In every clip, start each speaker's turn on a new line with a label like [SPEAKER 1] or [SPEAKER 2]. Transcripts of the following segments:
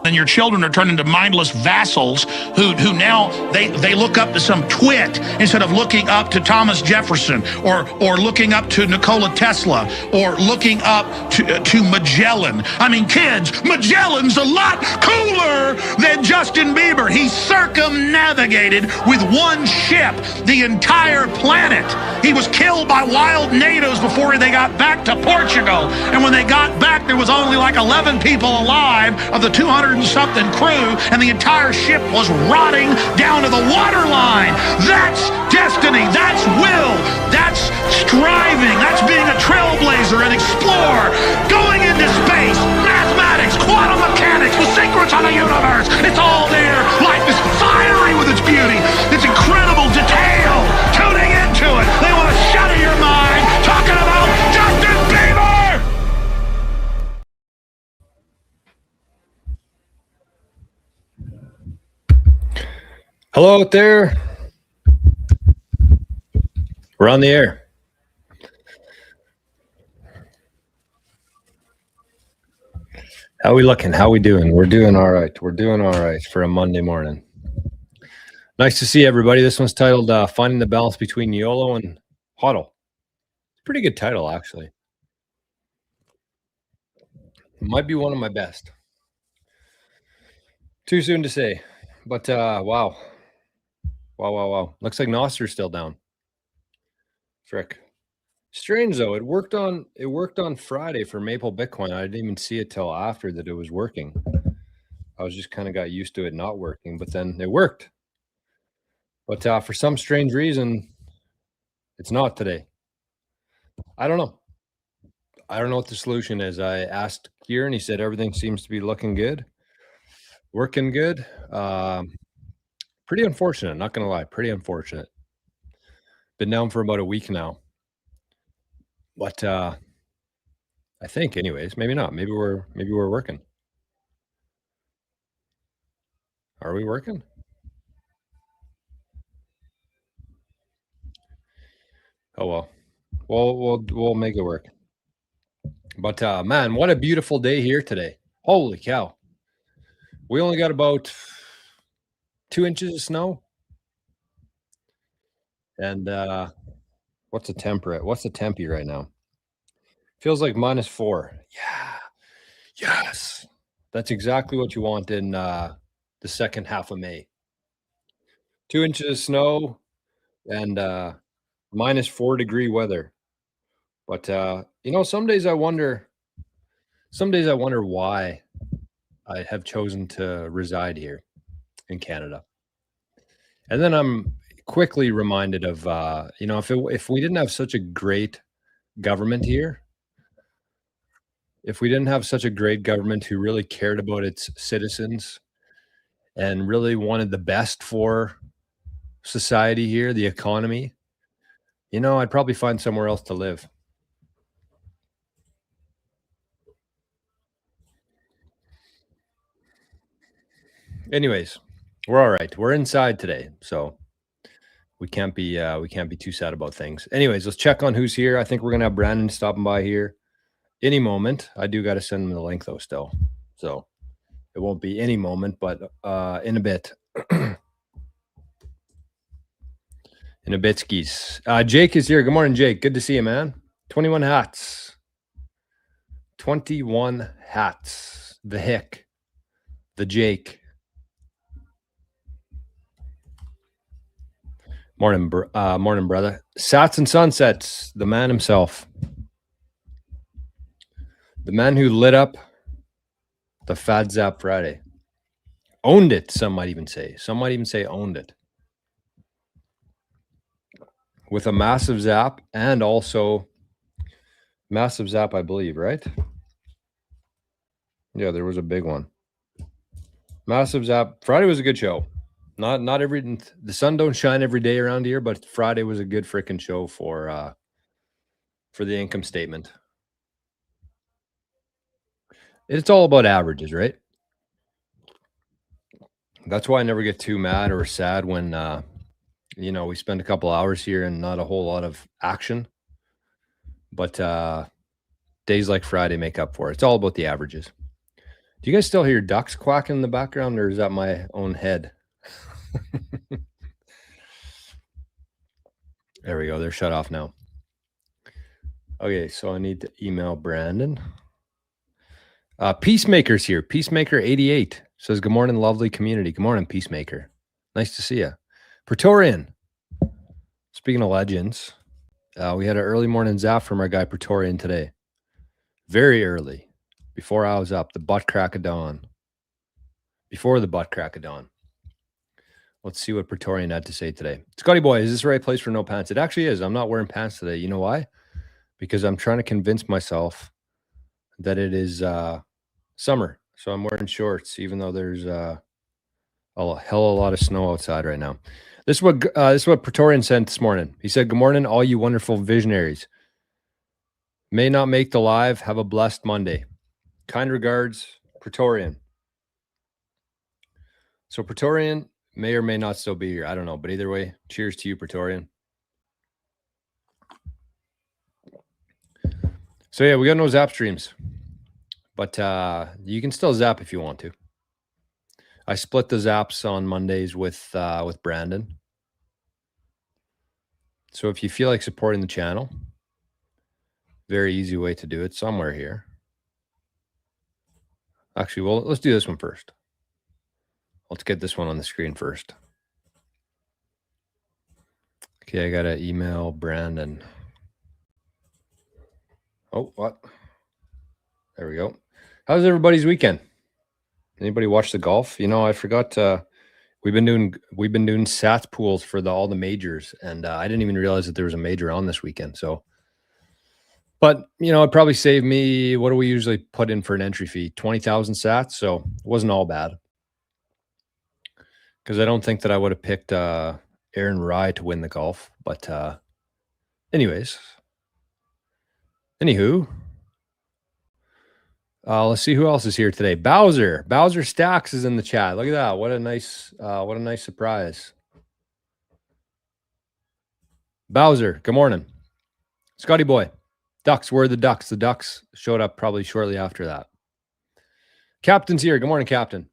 [SPEAKER 1] and your children are turned into mindless vassals who now they look up to some twit instead of looking up to Thomas Jefferson or looking up to Nikola Tesla or looking up to Magellan. I mean, kids, Magellan's a lot cooler than Justin Bieber. He circumnavigated with one ship the entire planet. He was killed by wild natives before they got back to Portugal. And when they got back, there was only like 11 people alive of the 200 and something crew, and the entire ship was rotting down to the waterline. That's destiny, that's will, that's striving, that's being a trailblazer, an explorer, going into space, mathematics, quantum mechanics, the secrets of the universe. It's all there. Life is fiery with its beauty, its incredible detail. Tuning into it, they want to shatter your mind, talking about Justin Bieber.
[SPEAKER 2] Hello out there. We're on the air. How we looking? How we doing? We're doing all right. We're doing all right for a Monday morning. Nice to see everybody. This one's titled Finding the Balance Between YOLO and HODL. Pretty good title, actually. It might be one of my best. Too soon to say. But wow. Wow. Looks like Noster's still down. Frick. Strange though. It worked on Friday for Maple Bitcoin. I didn't even see it till after that it was working. I was just kind of got used to it not working, but then it worked. But for some strange reason, it's not today. I don't know. I don't know what the solution is. I asked Kieran, he said everything seems to be looking good, working good. Pretty unfortunate, not gonna lie, pretty unfortunate. Been down for about a week now. But I think anyways, maybe not. Maybe we're working. Are we working? Oh well. We'll make it work. But man, what a beautiful day here today. Holy cow. We only got about 2 inches of snow. And what's the temperate? What's the tempy right now? Feels like -4. Yeah. Yes. That's exactly what you want in the second half of May. 2 inches of snow and -4 degree weather. But you know, some days I wonder why I have chosen to reside here in Canada. And then I'm quickly reminded of you know, if we didn't have such a great government here, if we didn't have such a great government who really cared about its citizens and really wanted the best for society here, the economy, you know, I'd probably find somewhere else to live. Anyways, we're all right. We're inside today, so we can't be too sad about things. Anyways, let's check on who's here. I think we're gonna have Brandon stopping by here any moment. I do got to send him the link though still, so it won't be any moment, but in a bit. In a bit, skis. Jake is here. Good morning, Jake. Good to see you, man. 21 hats. 21 hats. The Hick. The Jake. Morning, morning, brother. Sats and Sunsets. The man himself. The man who lit up the Fad Zap Friday. Owned it, some might even say. Some might even say owned it. With a massive zap and also massive zap, I believe, right? Yeah, there was a big one. Massive zap. Friday was a good show. Not every, the sun don't shine every day around here, but Friday was a good freaking show for the income statement. It's all about averages, right? That's why I never get too mad or sad when you know, we spend a couple hours here and not a whole lot of action. But days like Friday make up for it. It's all about the averages. Do you guys still hear ducks quacking in the background, or is that my own head? There we go. They're shut off now. Okay, so I need to email Brandon. Peacemaker's here. Peacemaker 88 says, good morning, lovely community. Good morning, Peacemaker. Nice to see you. Praetorian. Speaking of legends, we had an early morning zap from our guy Praetorian today. Very early. Before I was up, the butt crack of dawn. Before the butt crack of dawn. Let's see what Praetorian had to say today. Scotty boy, is this the right place for no pants? It actually is. I'm not wearing pants today. You know why? Because I'm trying to convince myself that it is summer. So I'm wearing shorts, even though there's a hell of a lot of snow outside right now. This is what Praetorian sent this morning. He said, good morning, all you wonderful visionaries. May not make the live. Have a blessed Monday. Kind regards, Praetorian. So Praetorian may or may not still be here. I don't know. But either way, cheers to you, Praetorian. So yeah, we got no zap streams. But you can still zap if you want to. I split the zaps on Mondays with Brandon. So if you feel like supporting the channel, very easy way to do it, somewhere here. Actually, well, let's do this one first. Let's get this one on the screen first. Okay, I got to email Brandon. Oh, what? There we go. How's everybody's weekend? Anybody watch the golf? You know, I forgot. We've been doing Sats pools for all the majors, and I didn't even realize that there was a major on this weekend. So, but you know, it probably saved me. What do we usually put in for an entry fee? 20,000 Sats. So it wasn't all bad. Because I don't think that I would have picked Aaron Rye to win the golf. But anyways, anywho. Let's see who else is here today. Bowser Stacks is in the chat. Look at that. What a nice surprise. Bowser, good morning. Scotty boy. Ducks, where are the ducks? The ducks showed up probably shortly after that. Captain's here. Good morning, Captain.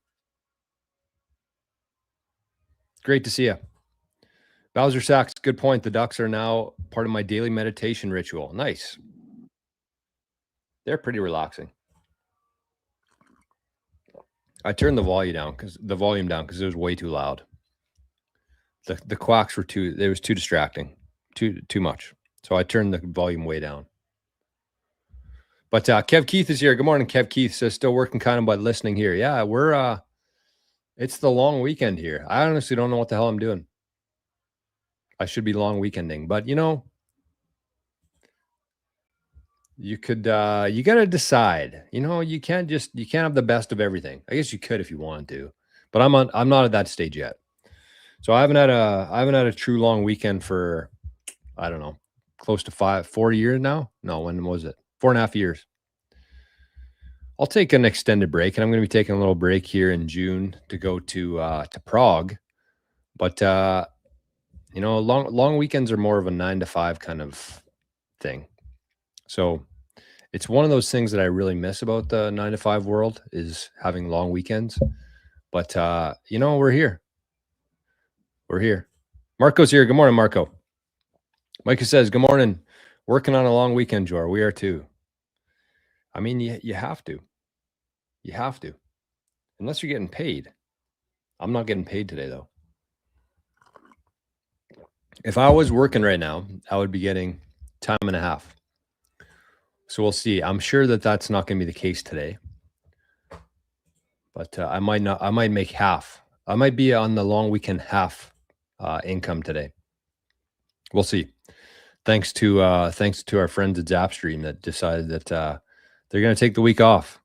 [SPEAKER 2] Great to see you. Bowser Stacks, good point. The ducks are now part of my daily meditation ritual. Nice. They're pretty relaxing. I turned the volume down because it was way too loud. The quacks were it was too distracting, too much. So I turned the volume way down. But Kev Keith is here. Good morning, Kev Keith says still working kind of by listening here. Yeah, we're it's the long weekend here. I honestly don't know what the hell I'm doing. I should be long weekending, but you know, you could you got to decide. You know, you can't have the best of everything. I guess you could if you wanted to, but I'm not at that stage yet. So I haven't had a true long weekend for, I don't know, close to 4 years now. No, when was it? 4.5 years. I'll take an extended break, and I'm going to be taking a little break here in June to go to Prague. But you know, long weekends are more of a 9 to 5 kind of thing. So it's one of those things that I really miss about the 9 to 5 world is having long weekends. But you know, we're here. We're here. Marco's here. Good morning, Marco. Micah says, good morning. Working on a long weekend, Jor. We are too. I mean, you have to. You have to. Unless you're getting paid. I'm not getting paid today, though. If I was working right now, I would be getting time and a half. So we'll see. I'm sure that that's not going to be the case today. But I might make half. I might be on the long weekend half income today. We'll see. Thanks to our friends at Zapstream that decided that they're going to take the week off.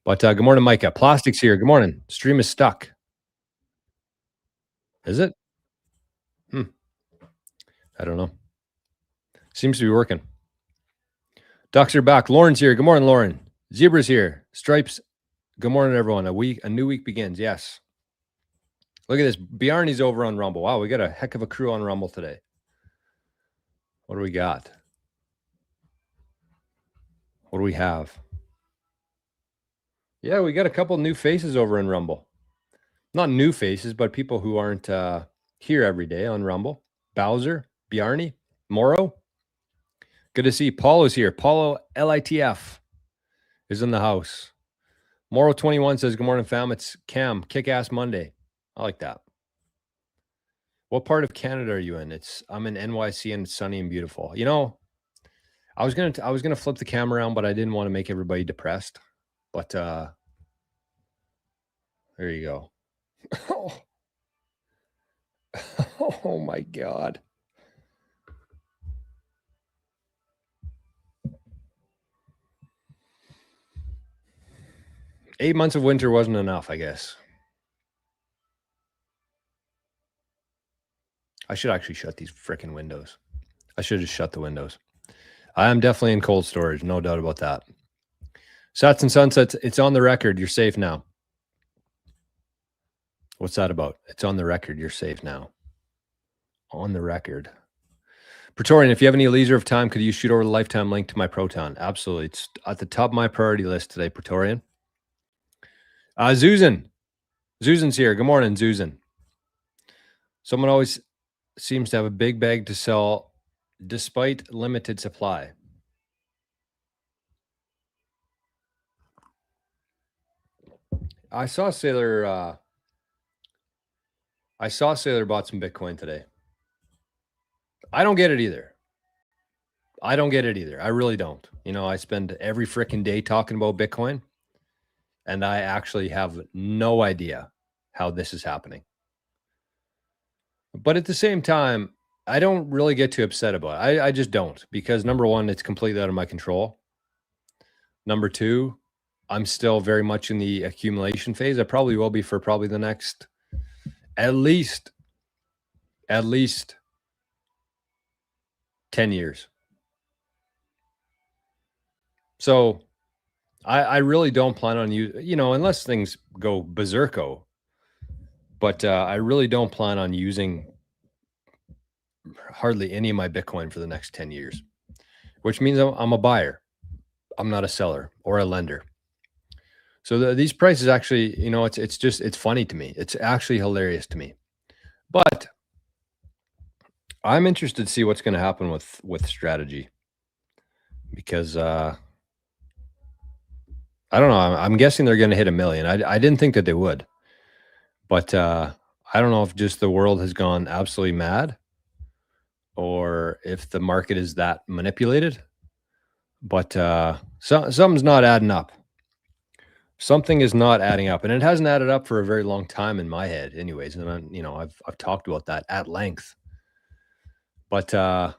[SPEAKER 2] But good morning, Micah. Plastic's here. Good morning. Stream is stuck. Is it? I don't know. Seems to be working. Ducks are back. Lauren's here. Good morning, Lauren. Zebra's here. Stripes. Good morning, everyone. A new week begins. Yes. Look at this. Bjarne's over on Rumble. Wow, we got a heck of a crew on Rumble today. What do we got? What do we have? Yeah, we got a couple new faces over in Rumble. Not new faces, but people who aren't here every day on Rumble. Bowser, Bjarni, Morrow. Good to see Paulo's here. Paulo LITF is in the house. Morrow 21 says, good morning, fam. It's Cam, Kick-Ass Monday. I like that. What part of Canada are you in? I'm in NYC and it's sunny and beautiful. You know, I was gonna flip the camera around, but I didn't want to make everybody depressed. But there you go. Oh my God. Eight months of winter wasn't enough, I guess. I should actually shut these freaking windows. I should just shut the windows. I am definitely in cold storage, no doubt about that. Sats and Sunsets, it's on the record. You're safe now. What's that about? It's on the record. You're safe now. On the record. Praetorian, if you have any leisure of time, could you shoot over the lifetime link to my Proton? Absolutely. It's at the top of my priority list today, Praetorian. Zuzan. Zuzan's here. Good morning, Zuzan. Someone always seems to have a big bag to sell despite limited supply. I saw Sailor bought some Bitcoin today. I don't get it either. I really don't. You know, I spend every freaking day talking about Bitcoin, and I actually have no idea how this is happening. But at the same time, I don't really get too upset about it. I just don't, because number one, it's completely out of my control. Number two, I'm still very much in the accumulation phase. I probably will be for probably the next at least 10 years. So I really don't plan on unless things go berserko. But I really don't plan on using hardly any of my Bitcoin for the next 10 years, which means I'm a buyer. I'm not a seller or a lender. So these prices actually, it's funny to me. It's actually hilarious to me. But I'm interested to see what's going to happen with strategy, because I don't know. I'm guessing they're going to hit 1 million. I didn't think that they would, but I don't know if just the world has gone absolutely mad, or if the market is that manipulated. But something's not adding up. Something is not adding up, and it hasn't added up for a very long time in my head, anyways. And I've talked about that at length. But yeah,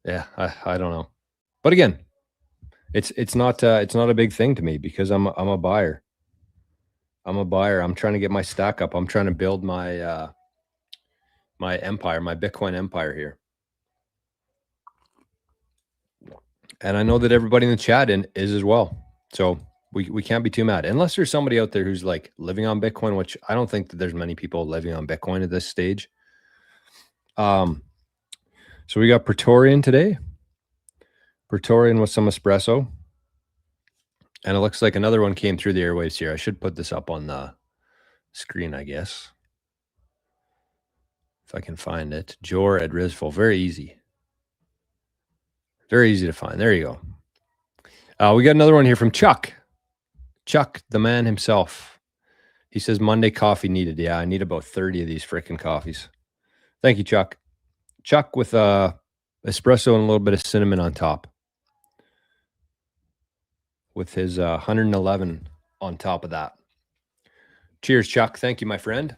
[SPEAKER 2] I don't know. But again, it's not a big thing to me, because I'm a buyer. I'm a buyer. I'm trying to get my stack up. I'm trying to build my my empire, my Bitcoin empire here. And I know that everybody in the chat is as well. So we can't be too mad, unless there's somebody out there who's like living on Bitcoin, which I don't think that there's many people living on Bitcoin at this stage. So we got Praetorian today. Praetorian with some espresso. And it looks like another one came through the airwaves here. I should put this up on the screen, I guess, if I can find it. Jor at Rizful. Very easy. Very easy to find. There you go. We got another one here from Chuck. Chuck, the man himself. He says, Monday coffee needed. Yeah, I need about 30 of these freaking coffees. Thank you, Chuck. Chuck with espresso and a little bit of cinnamon on top, with his 111 on top of that. Cheers, Chuck. Thank you, my friend.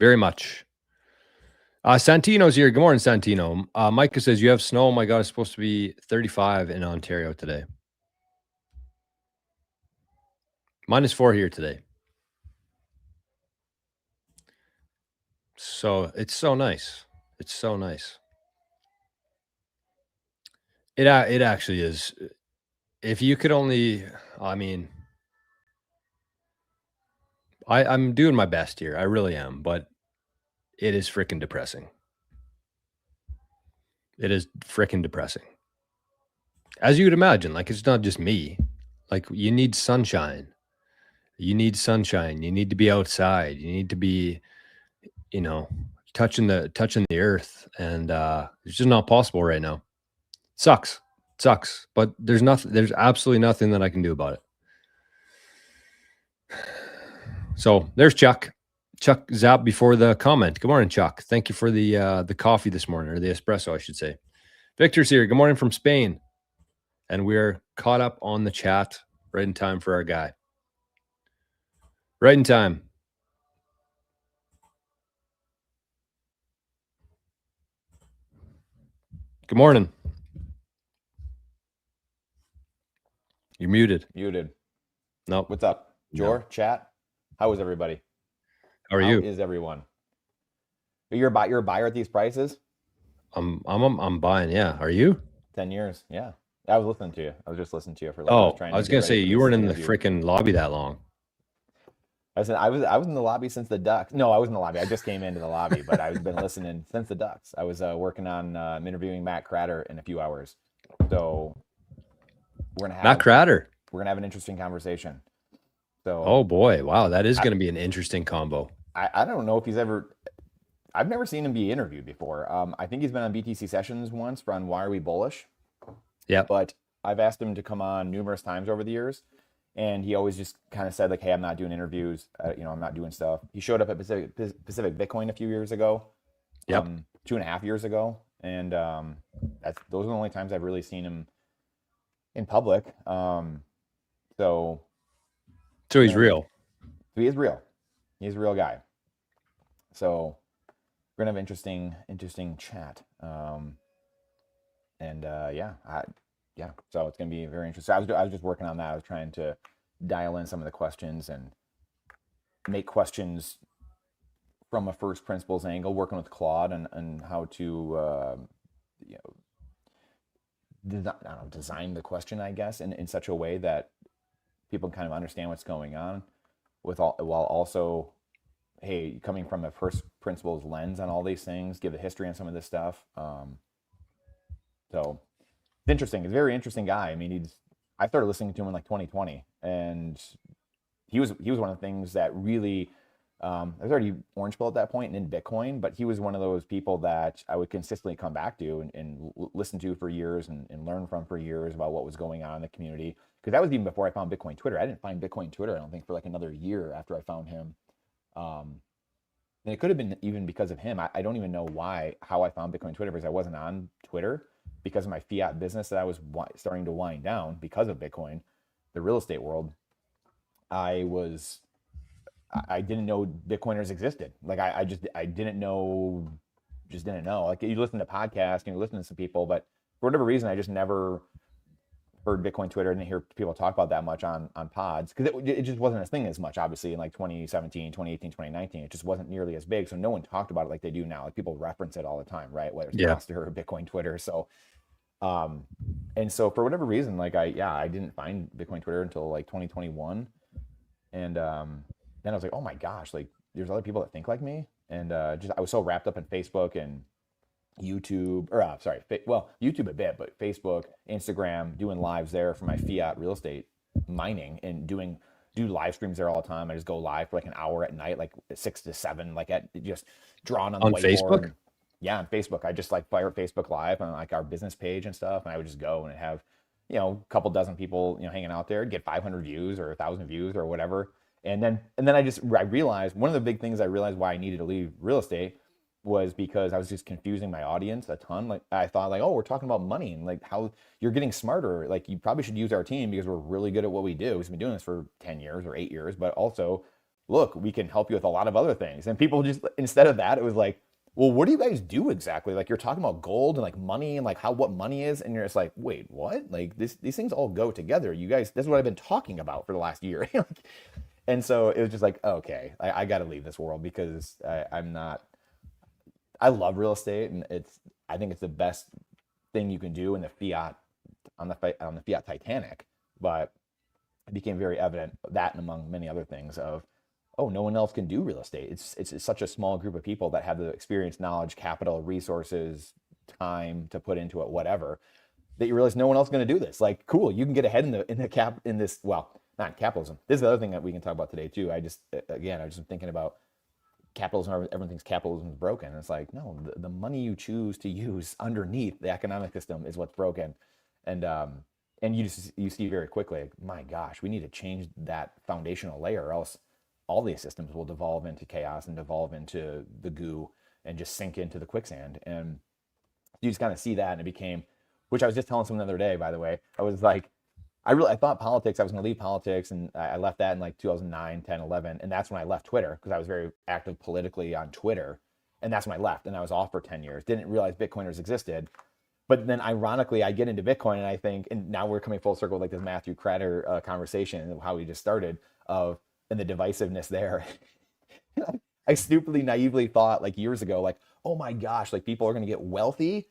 [SPEAKER 2] Very much. Santino's here. Good morning, Santino. Micah says, you have snow. Oh my God, it's supposed to be 35 in Ontario today. -4 here today. So it's so nice. It's so nice. It actually is. If you could only, I mean, I'm doing my best here. I really am, but it is freaking depressing. It is freaking depressing. As you would imagine, like, it's not just me. Like, you need sunshine. You need sunshine. You need to be outside. You need to be, you know, touching the earth, and it's just not possible right now. Sucks, but there's absolutely nothing that I can do about it. So there's Chuck Zap before the comment. Good morning, Chuck. Thank you for the coffee this morning, or the espresso, I should say. Victor's here. Good morning from Spain, and we're caught up on the chat right in time for our guy. Right in time. Good morning. You're muted.
[SPEAKER 3] Muted.
[SPEAKER 2] Nope.
[SPEAKER 3] What's up, Jor? No. Chat. How is everybody?
[SPEAKER 2] How are you?
[SPEAKER 3] How is everyone? You're a buyer at these prices?
[SPEAKER 2] I'm buying. Yeah. Are you?
[SPEAKER 3] 10 years. Yeah. I was listening to you. I was just listening to you for like.
[SPEAKER 2] I was gonna say you weren't in the freaking lobby that long.
[SPEAKER 3] I was in the lobby since the Ducks. No, I was in the lobby. I just came into the lobby, but I've been listening since the Ducks. I was working on interviewing Matt Cratter in a few hours. So we're gonna have
[SPEAKER 2] Matt Cratter.
[SPEAKER 3] We're gonna have an interesting conversation. So.
[SPEAKER 2] Oh boy! Wow, that is gonna be an interesting combo.
[SPEAKER 3] I don't know if he's ever. I've never seen him be interviewed before. I think he's been on BTC Sessions once on Why Are We Bullish?
[SPEAKER 2] Yeah.
[SPEAKER 3] But I've asked him to come on numerous times over the years, and he always just kind of said like, "Hey, I'm not doing interviews. I'm not doing stuff." He showed up at Pacific Bitcoin a few years ago.
[SPEAKER 2] Yep.
[SPEAKER 3] 2.5 years ago, and those are the only times I've really seen him in public. So
[SPEAKER 2] he's real.
[SPEAKER 3] He is real. He's a real guy. So we're gonna have interesting chat. So it's gonna be very interesting. I was just working on that. I was trying to dial in some of the questions and make questions from a first principles angle, working with Claude and how to design the question, I guess, in such a way that people kind of understand what's going on, while also, hey, coming from a first principles lens on all these things, give the history on some of this stuff. So it's interesting. He's a very interesting guy. I mean, I started listening to him in like 2020, and he was one of the things that really, I was already orange pill at that point and in Bitcoin, but he was one of those people that I would consistently come back to and listen to for years and learn from for years about what was going on in the community. Because that was even before I found Bitcoin Twitter. I didn't find Bitcoin Twitter, I don't think, for like another year after I found him. And it could have been even because of him. I don't even know how I found Bitcoin Twitter, because I wasn't on Twitter because of my fiat business that I was starting to wind down because of Bitcoin, the real estate world. I didn't know Bitcoiners existed. Like I didn't know. Like, you listen to podcasts and you listen to some people, but for whatever reason, I just never heard Bitcoin Twitter. I didn't hear people talk about that much on pods, because it just wasn't a thing as much, obviously, in like 2017, 2018, 2019. It just wasn't nearly as big. So no one talked about it like they do now. Like, people reference it all the time, right? Whether it's Monster or Bitcoin Twitter. So, and so for whatever reason, like I didn't find Bitcoin Twitter until like 2021. And then I was like, oh my gosh, like there's other people that think like me. And I was so wrapped up in Facebook and YouTube, or YouTube a bit, but Facebook, Instagram, doing lives there for my fiat real estate mining, and do live streams there all the time. I just go live for like an hour at night, like 6 to 7, like just drawn on the whiteboard.
[SPEAKER 2] Facebook?
[SPEAKER 3] Yeah, on Facebook. I just like fire Facebook Live on like our business page and stuff, and I would just go and have, a couple dozen people, hanging out there, get 500 views or 1,000 views or whatever. And then I realized one of the big things I realized why I needed to leave real estate was because I was just confusing my audience a ton. Like, I thought like, oh, we're talking about money and like how you're getting smarter. Like, you probably should use our team because we're really good at what we do. We've been doing this for 10 years or 8 years, but also, look, we can help you with a lot of other things. And people just, instead of that, it was like, well, what do you guys do exactly? Like, you're talking about gold and like money and like what money is. And you're just like, wait, what? Like these things all go together. You guys, this is what I've been talking about for the last year. And so it was just like, okay, I got to leave this world because I love real estate, and I think it's the best thing you can do in the fiat, on the fiat Titanic. But it became very evident that, and among many other things, of, oh, no one else can do real estate. It's such a small group of people that have the experience, knowledge, capital, resources, time to put into it, whatever. that you realize no one else is going to do this. Like, cool, you can get ahead in this. Well, not capitalism. This is the other thing that we can talk about today too. I just been thinking about capitalism. Everyone thinks capitalism is broken. It's like, no, the money you choose to use underneath the economic system is what's broken. And you see very quickly, like, my gosh, we need to change that foundational layer, or else all these systems will devolve into chaos and devolve into the goo and just sink into the quicksand. And you just kind of see that, and it became, which I was just telling someone the other day, by the way, I was like, I thought politics, I was going to leave politics, and I left that in like 2009, 10, 11. And that's when I left Twitter, because I was very active politically on Twitter. And that's when I left, and I was off for 10 years. Didn't realize Bitcoiners existed. But then ironically, I get into Bitcoin, and I think, and now we're coming full circle, like this Matthew Crater conversation and how we just started and the divisiveness there. I stupidly, naively thought like years ago, like, oh my gosh, like people are going to get wealthy,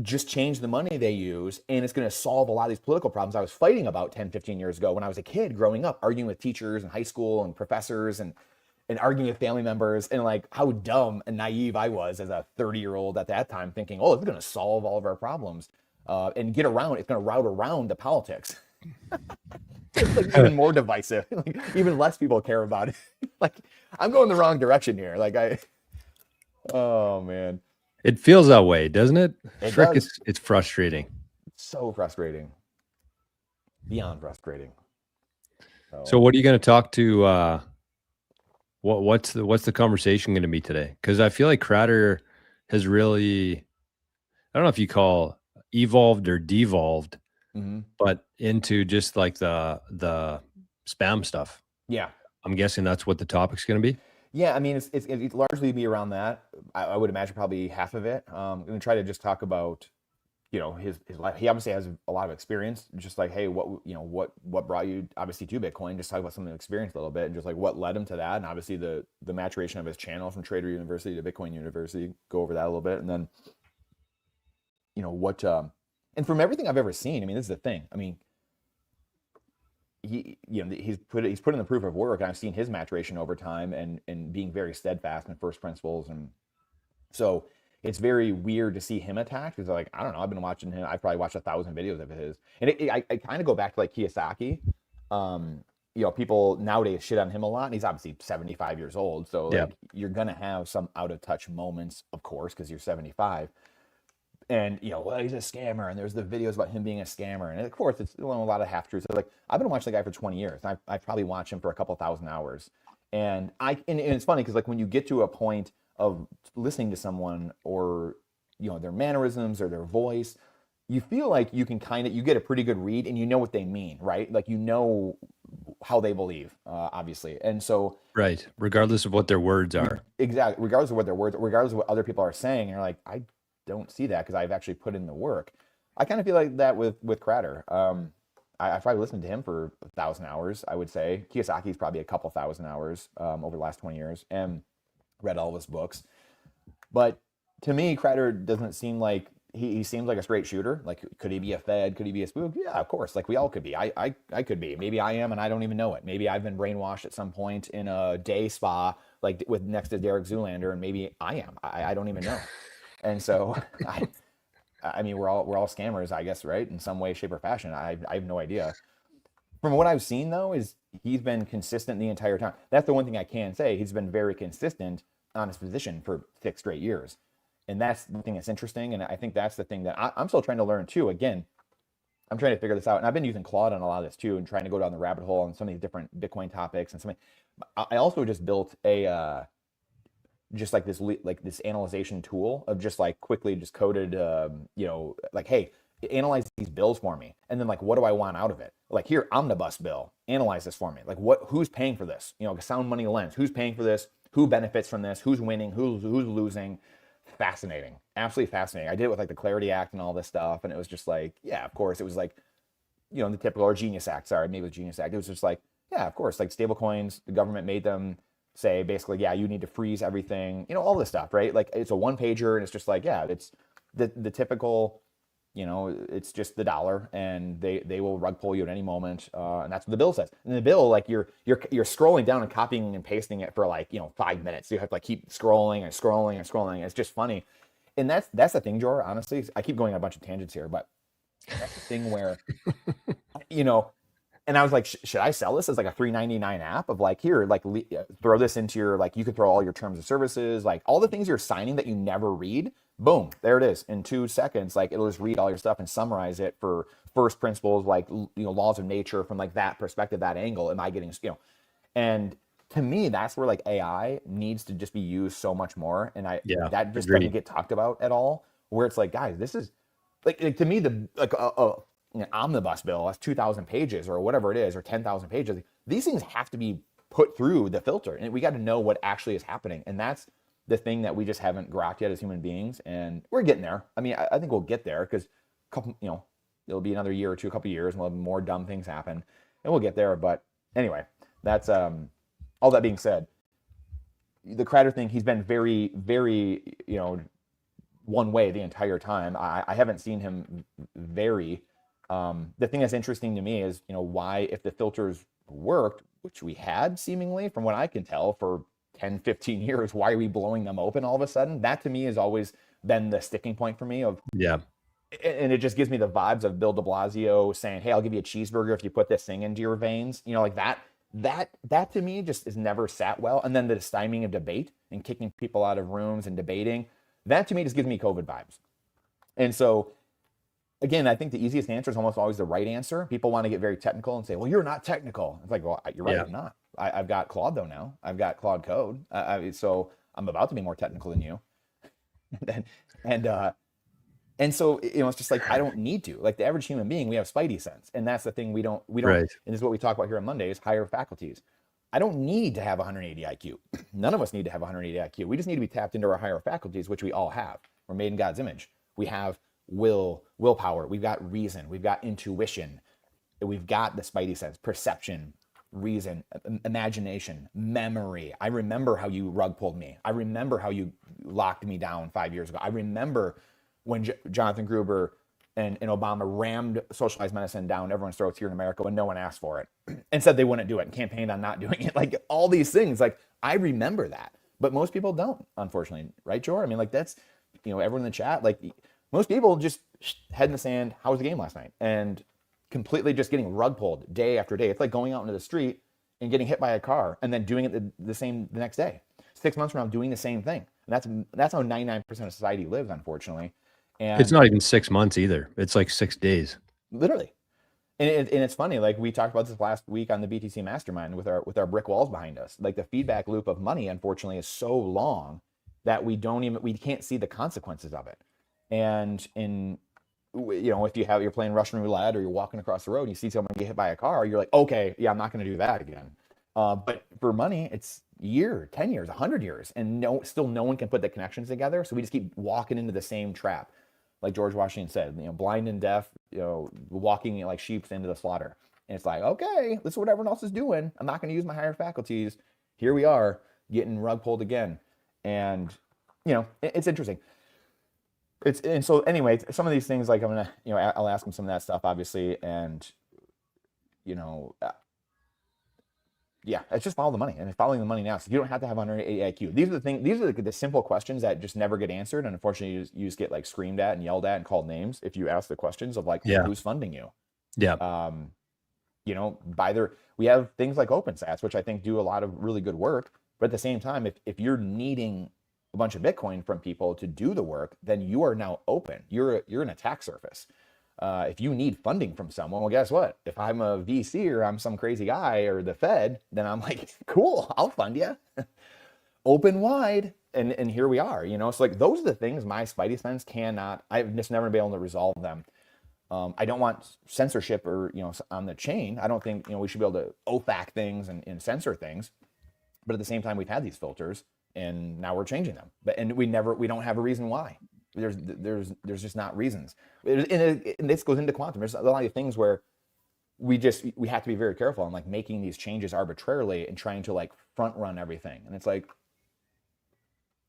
[SPEAKER 3] just change the money they use, and it's going to solve a lot of these political problems I was fighting about 10, 15 years ago when I was a kid growing up, arguing with teachers in high school and professors and arguing with family members, and like how dumb and naive I was as a 30-year-old at that time, thinking, oh, it's going to solve all of our problems and it's going to route around the politics. It's like even more divisive. Like, even less people care about it. Like, I'm going the wrong direction here. Like oh man.
[SPEAKER 2] It feels that way, doesn't it? It's frustrating.
[SPEAKER 3] It's so frustrating. Beyond frustrating.
[SPEAKER 2] So what are you going to talk to? What's the conversation going to be today? Because I feel like Crater has really, I don't know if you call evolved or devolved, but into just like the spam stuff. Yeah, I'm guessing that's what the topic's going to be.
[SPEAKER 3] Yeah, I mean, it's largely be around that. I would imagine probably half of it. I'm going to try to just talk about, his life. He obviously has a lot of experience. Just like, hey, what brought you obviously to Bitcoin? Just talk about some of the experience a little bit, and just like what led him to that, and obviously the maturation of his channel from Trader University to Bitcoin University. Go over that a little bit, and then, what. And from everything I've ever seen, I mean, this is the thing. I mean, he's put in the proof of work, and I've seen his maturation over time and being very steadfast in first principles. And so it's very weird to see him attacked, because like, I don't know, I've been watching him. I've probably watched 1,000 videos of his, and I kind of go back to like Kiyosaki. People nowadays shit on him a lot, and he's obviously 75 years old. So like, you're going to have some out of touch moments, of course, because you're 75. And, well, he's a scammer, and there's the videos about him being a scammer. And of course, it's a lot of half truths. So, like, I've been watching the guy for 20 years. And I've probably watched him for a couple thousand hours. And it's funny because, like, when you get to a point of listening to someone, or, their mannerisms or their voice, you feel like you can you get a pretty good read, and you know what they mean, right? Like, how they believe, obviously. And so,
[SPEAKER 2] right, regardless of what their words are.
[SPEAKER 3] Exactly. Regardless of what their words, regardless of what other people are saying, you're like, I don't see that because I've actually put in the work. I kind of feel like that with Crater. I probably listened to him for 1,000 hours, I would say. Kiyosaki's probably a couple thousand hours over the last 20 years, and read all of his books. But to me, Crater doesn't seem like, he seems like a straight shooter. Like, could he be a Fed? Could he be a spook? Yeah, of course. Like, we all could be. I could be. Maybe I am, and I don't even know it. Maybe I've been brainwashed at some point in a day spa, like with next to Derek Zoolander, and maybe I am. I don't even know. And so, I mean, we're all scammers, I guess, right? In some way, shape, or fashion. I have no idea. From what I've seen, though, is he's been consistent the entire time. That's the one thing I can say. He's been very consistent on his position for 6 straight years. And that's the thing that's interesting. And I think that's the thing that I'm still trying to learn, too. Again, I'm trying to figure this out. And I've been using Claude on a lot of this, too, and trying to go down the rabbit hole on some of these different Bitcoin topics. And something. I also just built a... just like this analyzation tool of just like quickly just coded, like, hey, analyze these bills for me. And then like, what do I want out of it? Like, here, omnibus bill, analyze this for me. Like, who's paying for this? Sound money lens, who's paying for this? Who benefits from this? Who's winning? Who's losing? Fascinating. Absolutely fascinating. I did it with like the Clarity Act and all this stuff. And it was just like, yeah, of course. It was like, the typical, or Genius Act. Sorry, maybe it was Genius Act. It was just like, yeah, of course. Like stable coins, the government made them say basically, yeah, you need to freeze everything, all this stuff, right? Like, it's a 1-pager, and it's just like, yeah, it's the typical, it's just the dollar, and they will rug pull you at any moment, and that's what the bill says. And the bill, like, you're scrolling down and copying and pasting it for like 5 minutes. So you have to like keep scrolling and scrolling and scrolling. It's just funny, and that's the thing, Jor. Honestly, I keep going on a bunch of tangents here, but That's the thing where, you know, and I was like, should I sell this as like a $3.99 app of like, here, like throw this into your, like, you could throw all your terms of services, like all the things you're signing that you never read. Boom, there it is in 2 seconds. Like it'll just read all your stuff and summarize it for first principles, like, you know, laws of nature from like that perspective, that angle. Am I getting, you know, and to me, that's where like AI needs to just be used so much more. And that just doesn't get talked about at all, where it's like, guys, this is like to me, the like an omnibus bill that's 2,000 pages or whatever it is, or 10,000 pages. These things have to be put through the filter, and we got to know what actually is happening. And that's the thing that we just haven't grokked yet as human beings. And we're getting there. I mean, I think we'll get there because you know, it'll be another year or two, a couple years, and we'll have more dumb things happen, and we'll get there. But anyway, that's all that being said, the Crowder thing, he's been very, very, you know, one way the entire time. I haven't seen him vary. The thing that's interesting to me is, you know, why, if the filters worked, which we had seemingly from what I can tell for 10, 15 years, why are we blowing them open all of a sudden? That to me has always been the sticking point for me of,
[SPEAKER 2] yeah.
[SPEAKER 3] And it just gives me the vibes of Bill de Blasio saying, hey, I'll give you a cheeseburger if you put this thing into your veins. You know, like that to me just has never sat well. And then the stymieing of debate and kicking people out of rooms and debating, that to me just gives me COVID vibes. And so, again, I think the easiest answer is almost always the right answer. People want to get very technical and say, well, you're not technical. It's like, well, you're right, I'm not. I've got Claude though now. I've got Claude Code. So I'm about to be more technical than you. And so, you know, it's just like, I don't need to. Like the average human being, we have spidey sense. And that's the thing we don't,
[SPEAKER 2] Right.
[SPEAKER 3] And this is what we talk about here on Mondays, higher faculties. I don't need to have 180 IQ. None of us need to have 180 IQ. We just need to be tapped into our higher faculties, which we all have. We're made in God's image. We have willpower. We've got reason. We've got intuition. We've got the spidey sense, perception, reason, imagination, memory. I remember how you rug pulled me. I remember how you locked me down 5 years ago. I remember when Jonathan Gruber and Obama rammed socialized medicine down everyone's throats here in America when no one asked for it and said they wouldn't do it and campaigned on not doing it. Like all these things, like I remember that, but most people don't, unfortunately. Right, Jor? I mean, like that's, you know, everyone in the chat, like most people just head in the sand. How was the game last night? And completely just getting rug pulled day after day. It's like going out into the street and getting hit by a car and then doing it the next day. 6 months from now, doing the same thing. And that's how 99% of society lives, unfortunately. And
[SPEAKER 2] it's not even 6 months either. It's like 6 days.
[SPEAKER 3] Literally. And it's funny, like we talked about this last week on the BTC Mastermind with our brick walls behind us. Like the feedback loop of money, unfortunately, is so long that we can't see the consequences of it. And you know, if you're playing Russian roulette or you're walking across the road and you see someone get hit by a car, you're like, okay, yeah, I'm not going to do that again. But for money, it's a year, 10 years, 100 years, and still no one can put the connections together. So we just keep walking into the same trap. Like George Washington said, you know, blind and deaf, you know, walking like sheep into the slaughter. And it's like, okay, this is what everyone else is doing. I'm not going to use my higher faculties. Here we are getting rug pulled again. And, you know, it's interesting. And so anyway, some of these things, like I'm going to, you know, I'll ask him some of that stuff, obviously. And, you know, yeah, it's just follow the money, and it's following the money now. So you don't have to have 180 IQ. These are the things. These are the simple questions that just never get answered, and unfortunately, you just get like screamed at and yelled at and called names if you ask the questions of like, who's funding you?
[SPEAKER 2] Yeah.
[SPEAKER 3] You know, we have things like OpenSats, which I think do a lot of really good work. But at the same time, if you're needing a bunch of Bitcoin from people to do the work, then you are now open. You're an attack surface. If you need funding from someone, well, guess what? If I'm a VC or I'm some crazy guy or the Fed, then I'm like, cool, I'll fund you. Open wide. And here we are, you know? So like, those are the things my spidey sense I've just never been able to resolve them. I don't want censorship or, you know, on the chain. I don't think, you know, we should be able to OFAC things and censor things. But at the same time, we've had these filters and now we're changing them. And we don't have a reason why. There's just not reasons. And this goes into quantum. There's a lot of things where we have to be very careful on like making these changes arbitrarily and trying to like front run everything. And it's like,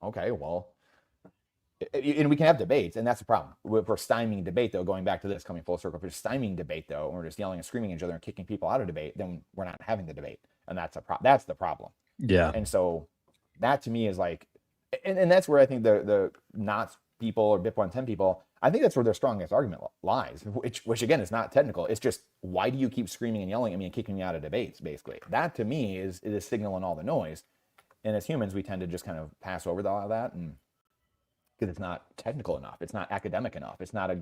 [SPEAKER 3] okay, well, and we can have debates, and that's the problem. If we're stymieing debate, though, going back to this, coming full circle, if we're stymieing debate, though, and we're just yelling and screaming at each other and kicking people out of debate, then we're not having the debate. And that's the problem.
[SPEAKER 2] Yeah.
[SPEAKER 3] And so that to me is like, and that's where I think the not people or BIP 110 people, I think that's where their strongest argument lies, which again is not technical. It's just, why do you keep screaming and yelling at me and kicking me out of debates? Basically, that to me is signaling all the noise. And as humans, we tend to just kind of pass over all of that, and because it's not technical enough, it's not academic enough, it's not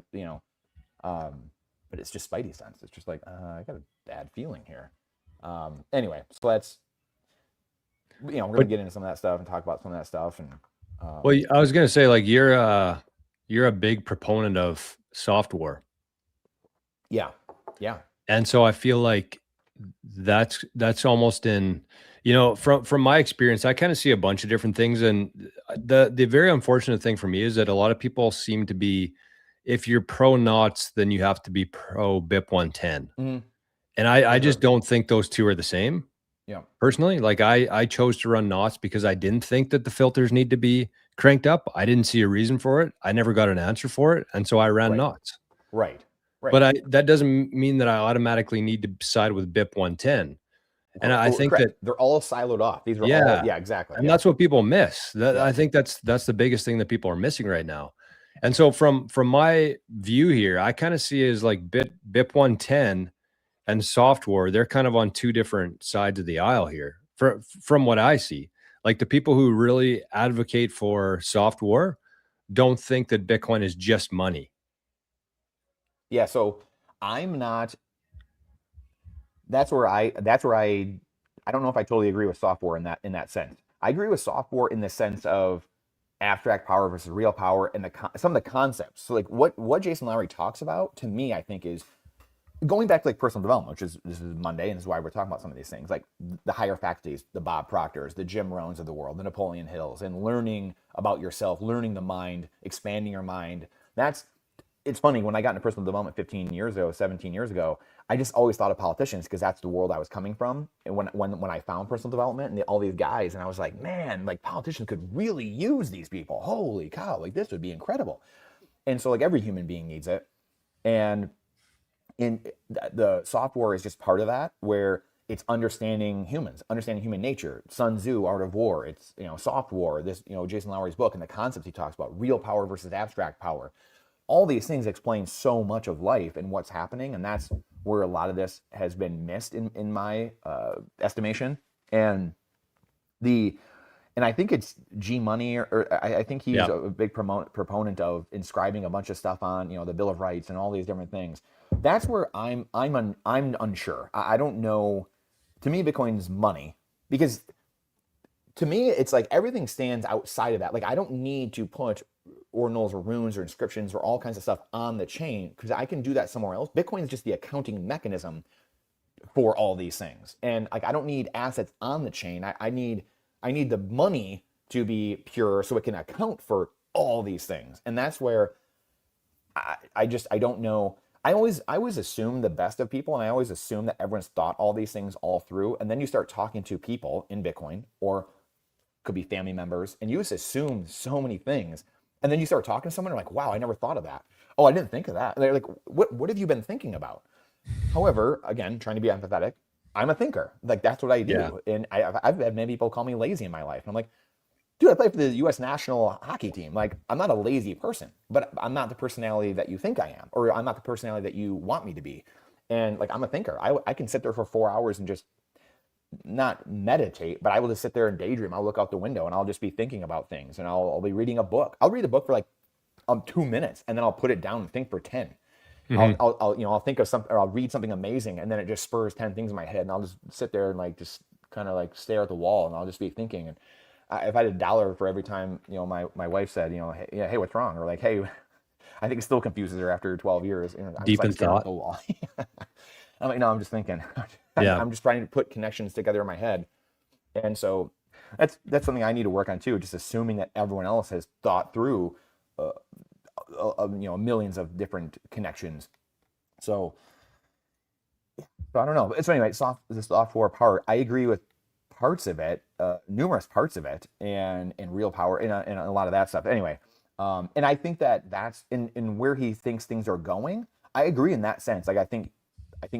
[SPEAKER 3] but it's just spidey sense. It's just like, I got a bad feeling here. Anyway, so let's, we're gonna get into some of that stuff and talk about some of that stuff. And
[SPEAKER 2] well, I was gonna say, like, you're a big proponent of Softwar.
[SPEAKER 3] Yeah.
[SPEAKER 2] And so I feel like that's almost in, from my experience, I kind of see a bunch of different things. And the very unfortunate thing for me is that a lot of people seem to be, if you're pro knots, then you have to be pro BIP 110.
[SPEAKER 3] Mm-hmm.
[SPEAKER 2] And I just don't think those two are the same.
[SPEAKER 3] Yeah.
[SPEAKER 2] Personally, like I chose to run knots because I didn't think that the filters need to be cranked up. I didn't see a reason for it. I never got an answer for it. And so I ran knots.
[SPEAKER 3] Right.
[SPEAKER 2] But that doesn't mean that I automatically need to side with BIP 110. And I think
[SPEAKER 3] correct.
[SPEAKER 2] that
[SPEAKER 3] they're all siloed off. These are all, exactly.
[SPEAKER 2] And that's what people miss. I think that's the biggest thing that people are missing right now. And so from my view here, I kind of see it as like BIP 110 and Softwar, they're kind of on two different sides of the aisle here. From what I see, like the people who really advocate for Softwar don't think that Bitcoin is just money.
[SPEAKER 3] Yeah, so I'm not. That's where I don't know if I totally agree with Softwar in that sense. I agree with Softwar in the sense of abstract power versus real power and some of the concepts. So like what Jason Lowery talks about, to me, I think is going back to like personal development, this is Monday, and this is why we're talking about some of these things, like the higher faculties, the Bob Proctors, the Jim Rohns of the world, the Napoleon Hills, and learning about yourself, learning the mind, expanding your mind. It's funny, when I got into personal development 17 years ago, I just always thought of politicians because that's the world I was coming from. And when I found personal development and all these guys, and I was like, man, like politicians could really use these people. Holy cow, like this would be incredible. And so like every human being needs it. And in the Softwar is just part of that, where it's understanding humans, understanding human nature. Sun Tzu, Art of War. It's Softwar. This Jason Lowery's book and the concepts he talks about, real power versus abstract power. All these things explain so much of life and what's happening, and that's where a lot of this has been missed in my estimation. And I think it's G Money, or I think he's a big proponent of inscribing a bunch of stuff on the Bill of Rights and all these different things. That's where I'm unsure. I don't know. To me, Bitcoin's money, because to me it's like everything stands outside of that. Like I don't need to put ordinals or runes or inscriptions or all kinds of stuff on the chain because I can do that somewhere else. Bitcoin is just the accounting mechanism for all these things, and like I don't need assets on the chain. I need the money to be pure so it can account for all these things. And that's where I don't know. I always assume the best of people, and I always assume that everyone's thought all these things all through. And then you start talking to people in Bitcoin, or could be family members, and you just assume so many things. And then you start talking to someone, and you're like, wow, I never thought of that. Oh, I didn't think of that. And they're like, what have you been thinking about? However, again, trying to be empathetic, I'm a thinker. Like that's what I do. Yeah. And I've had many people call me lazy in my life. And I'm like, dude, I play for the U.S. national hockey team. Like, I'm not a lazy person, but I'm not the personality that you think I am, or I'm not the personality that you want me to be. And like, I'm a thinker. I can sit there for 4 hours and just not meditate, but I will just sit there and daydream. I'll look out the window and I'll just be thinking about things, and I'll be reading a book. I'll read a book for like 2 minutes, and then I'll put it down and think for 10. Mm-hmm. I'll think of something, or I'll read something amazing, and then it just spurs 10 things in my head, and I'll just sit there and like just kind of like stare at the wall, and I'll just be thinking. And if I had $1 for every time my wife said hey, what's wrong, or like, hey, I think it still confuses her after 12 years.
[SPEAKER 2] Deep in thought.
[SPEAKER 3] The wall. I'm like, no, I'm just thinking. I'm just trying to put connections together in my head, and so that's something I need to work on too. Just assuming that everyone else has thought through millions of different connections. So I don't know. So anyway, the Softwar part, I agree with parts of it, numerous parts of it, and real power, and a lot of that stuff. Anyway, and I think that's in where he thinks things are going. I agree in that sense. Like I think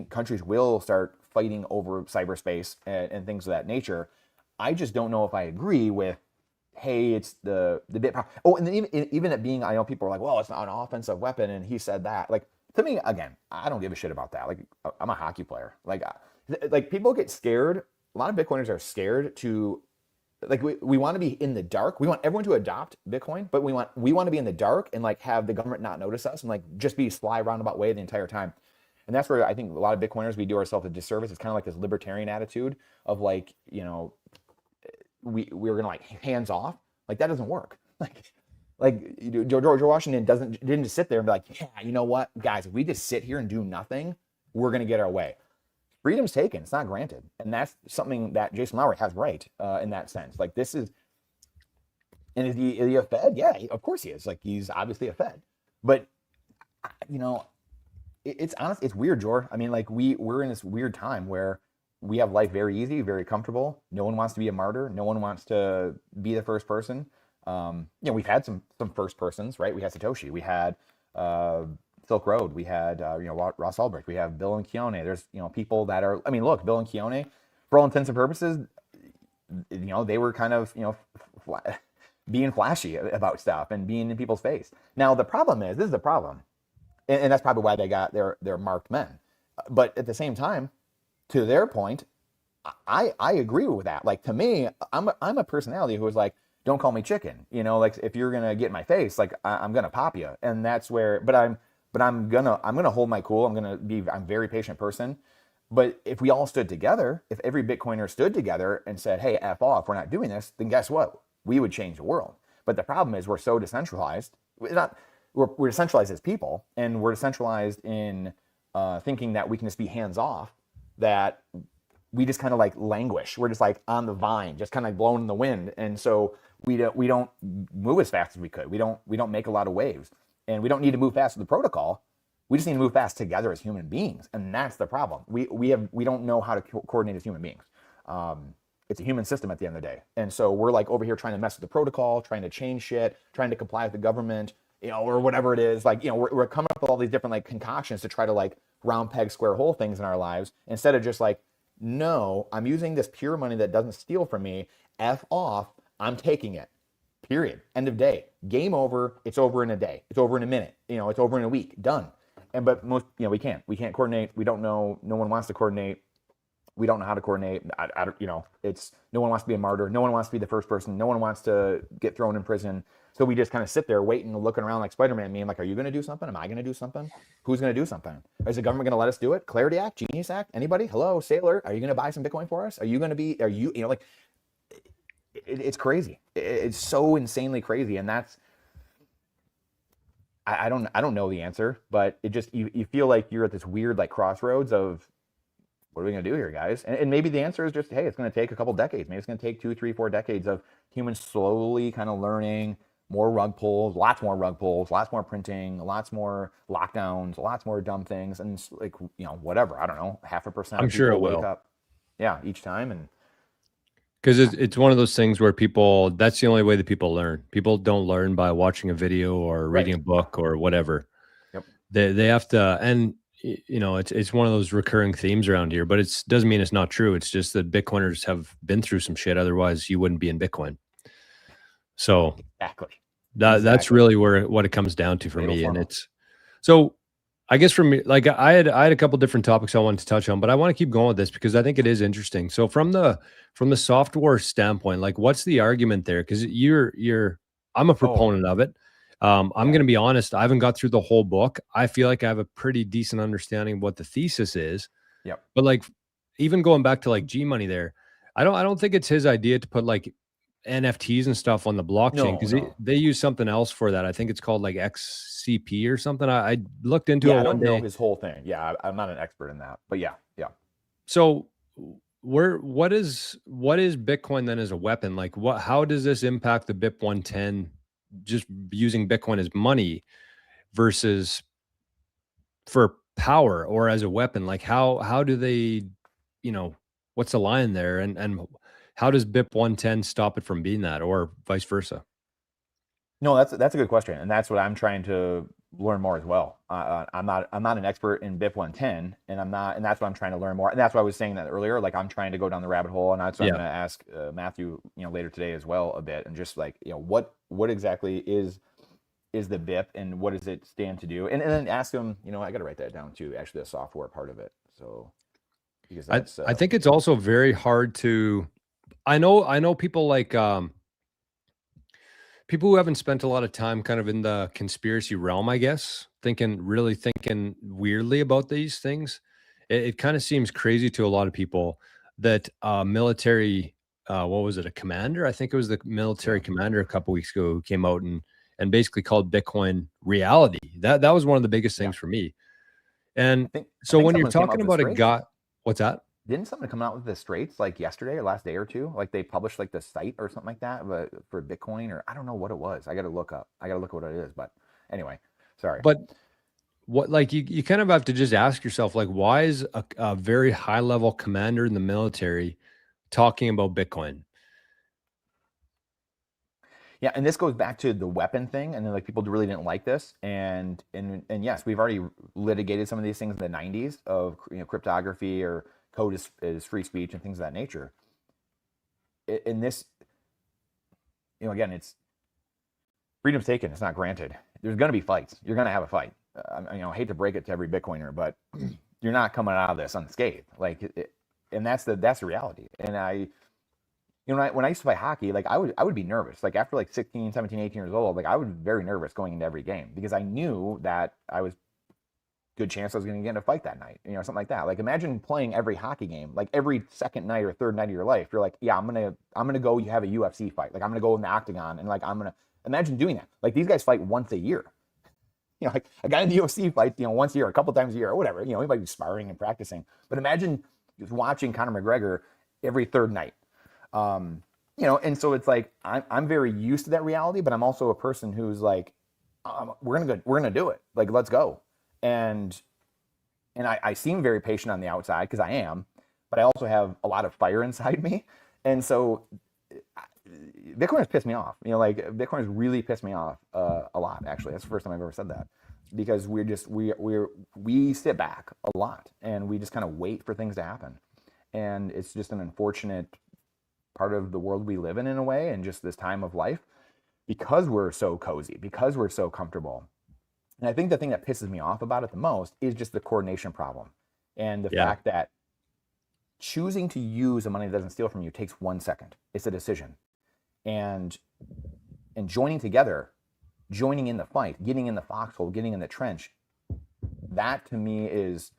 [SPEAKER 3] countries will start fighting over cyberspace and things of that nature. I just don't know if I agree with hey, it's the bit power. Oh, and then even it being, I know people are like, well, it's not an offensive weapon, and he said that. Like, to me, again, I don't give a shit about that. Like, I'm a hockey player. Like people get scared. A lot of Bitcoiners are scared to, like, we want to be in the dark. We want everyone to adopt Bitcoin, but we want to be in the dark and like have the government not notice us and like just be sly roundabout way the entire time. And that's where I think a lot of Bitcoiners, we do ourselves a disservice. It's kind of like this libertarian attitude of like, we're gonna like hands off. Like that doesn't work. Like George Washington didn't just sit there and be like, yeah, you know what, guys, if we just sit here and do nothing, we're gonna get our way. Freedom's taken, it's not granted, and that's something that Jason Lowery has right in that sense. Like this is, and is he a Fed? Yeah, of course he is. Like he's obviously a Fed, but it's honest. It's weird, Jor. I mean, like we're in this weird time where we have life very easy, very comfortable. No one wants to be a martyr. No one wants to be the first person. We've had some first persons, right? We had Satoshi. We had Silk Road. We had Ross Ulbricht. We have Bill and Keone. There's people that are. I mean, look, Bill and Keone, for all intents and purposes, they were kind of being flashy about stuff and being in people's face. Now the problem is, this is the problem, and that's probably why they got their marked men. But at the same time, to their point, I agree with that. Like to me, I'm a personality who is like, don't call me chicken. Like if you're gonna get in my face, like I'm gonna pop you. And that's where. But I'm gonna hold my cool. I'm a very patient person. But if we all stood together, if every Bitcoiner stood together and said, hey, F off, we're not doing this, then guess what? We would change the world. But the problem is we're so decentralized. We're decentralized as people, and we're decentralized in thinking that we can just be hands off, that we just kind of like languish. We're just like on the vine, just kind of blowing in the wind. And so we don't move as fast as we could. We don't make a lot of waves, and we don't need to move fast with the protocol. We just need to move fast together as human beings, and that's the problem. We don't know how to coordinate as human beings. It's a human system at the end of the day, and so we're like over here trying to mess with the protocol, trying to change shit, trying to comply with the government, or whatever it is. Like we're coming up with all these different like concoctions to try to like round peg square hole things in our lives, instead of just like, no, I'm using this pure money that doesn't steal from me. F off, I'm taking it. Period. End of day. Game over. It's over in a day. It's over in a minute. It's over in a week. Done. But most, we can't coordinate. We don't know. No one wants to coordinate. We don't know how to coordinate. It's no one wants to be a martyr. No one wants to be the first person. No one wants to get thrown in prison. So we just kind of sit there waiting and looking around like Spider-Man meme, like, are you going to do something? Am I going to do something? Who's going to do something? Is the government going to let us do it? Clarity Act, Genius Act, anybody? Hello, Sailor, are you going to buy some Bitcoin for us? It's crazy. It's so insanely crazy. And that's, I don't know the answer, but it just, you feel like you're at this weird like crossroads of, what are we going to do here, guys? And maybe the answer is just, hey, it's going to take a couple decades. Maybe it's going to take 2, 3, 4 decades of humans slowly kind of learning, more rug pulls, lots more rug pulls, lots more printing, lots more lockdowns, lots more dumb things, and like whatever. I don't know, 0.5%.
[SPEAKER 2] I'm sure it will.
[SPEAKER 3] Wake up, each time, and
[SPEAKER 2] because it's one of those things where people, that's the only way that people learn. People don't learn by watching a video or reading a book or whatever.
[SPEAKER 3] Yep.
[SPEAKER 2] They have to, and it's one of those recurring themes around here, but it doesn't mean it's not true. It's just that Bitcoiners have been through some shit. Otherwise you wouldn't be in Bitcoin. So
[SPEAKER 3] exactly.
[SPEAKER 2] That's really what it comes down to for me. And it's, so I guess for me, like I had a couple different topics I wanted to touch on, but I want to keep going with this because I think it is interesting. So from the Softwar standpoint, like what's the argument there? Because I'm a proponent of it. I'm going to be honest. I haven't got through the whole book. I feel like I have a pretty decent understanding of what the thesis is.
[SPEAKER 3] Yep.
[SPEAKER 2] But like, even going back to like G Money there, I don't think it's his idea to put like NFTs and stuff on the blockchain, because they use something else for that. I think it's called like XCP or something. I looked into it.
[SPEAKER 3] I don't know his whole thing. Yeah, I'm not an expert in that, but yeah.
[SPEAKER 2] So what is Bitcoin then as a weapon? Like how does this impact the BIP 110, just using Bitcoin as money versus for power or as a weapon? Like how do they, what's the line there? And how does BIP 110 stop it from being that, or vice versa?
[SPEAKER 3] No, that's a good question, and that's what I'm trying to learn more as well. I'm not an expert in BIP 110, and that's what I'm trying to learn more. And that's why I was saying that earlier. Like I'm trying to go down the rabbit hole, and that's what I'm going to ask Matthew, later today as well a bit, and just like what exactly is the BIP and what does it stand to do, and then ask him. I got to write that down too. Actually, the software part of it. So because that's
[SPEAKER 2] I think it's also very hard to. I know people like people who haven't spent a lot of time kind of in the conspiracy realm, I guess, really thinking weirdly about these things. It kind of seems crazy to a lot of people that military, what was it, a commander? I think it was the military commander a couple weeks ago who came out and basically called Bitcoin reality. That was one of the biggest things for me. And so when you're talking about a guy, what's that?
[SPEAKER 3] Didn't somebody come out with the straits like yesterday or last day or two? Like they published like the site or something like that, but for Bitcoin, or I don't know what it was. I got to look up. I got to look at what it is. But anyway, sorry.
[SPEAKER 2] But what, like you kind of have to just ask yourself, like, why is a very high level commander in the military talking about Bitcoin?
[SPEAKER 3] Yeah, and this goes back to the weapon thing, and then like people really didn't like this, and yes, we've already litigated some of these things in the '90s of cryptography or code is free speech and things of that nature. In this, again, it's freedom's taken, it's not granted. There's going to be fights. You're going to have a fight. I hate to break it to every Bitcoiner, but you're not coming out of this unscathed. And that's the reality. And when I used to play hockey, like I would be nervous. Like after like 16, 17, 18 years old, like I was very nervous going into every game because I knew that I was good chance I was going to get in a fight that night, something like that. Like imagine playing every hockey game, like every second night or third night of your life. You're like, yeah, I'm gonna go. You have a UFC fight. Like I'm gonna go in the octagon and like I'm gonna imagine doing that. Like these guys fight once a year. Like a guy in the UFC fights, once a year, a couple times a year, or whatever. He might be sparring and practicing. But imagine just watching Conor McGregor every third night. And so it's like I'm very used to that reality, but I'm also a person who's like, we're gonna do it. Like let's go. And I seem very patient on the outside because I am, but I also have a lot of fire inside me. And so Bitcoin has pissed me off. Bitcoin has really pissed me off a lot. Actually, that's the first time I've ever said that, because we sit back a lot and we just kind of wait for things to happen, and it's just an unfortunate part of the world we live in a way, and just this time of life, because we're so cozy, because we're so comfortable. And I think the thing that pisses me off about it the most is just the coordination problem, and the fact that choosing to use the money that doesn't steal from you takes 1 second. It's a decision. And joining together, joining in the fight, getting in the foxhole, getting in the trench, that to me is,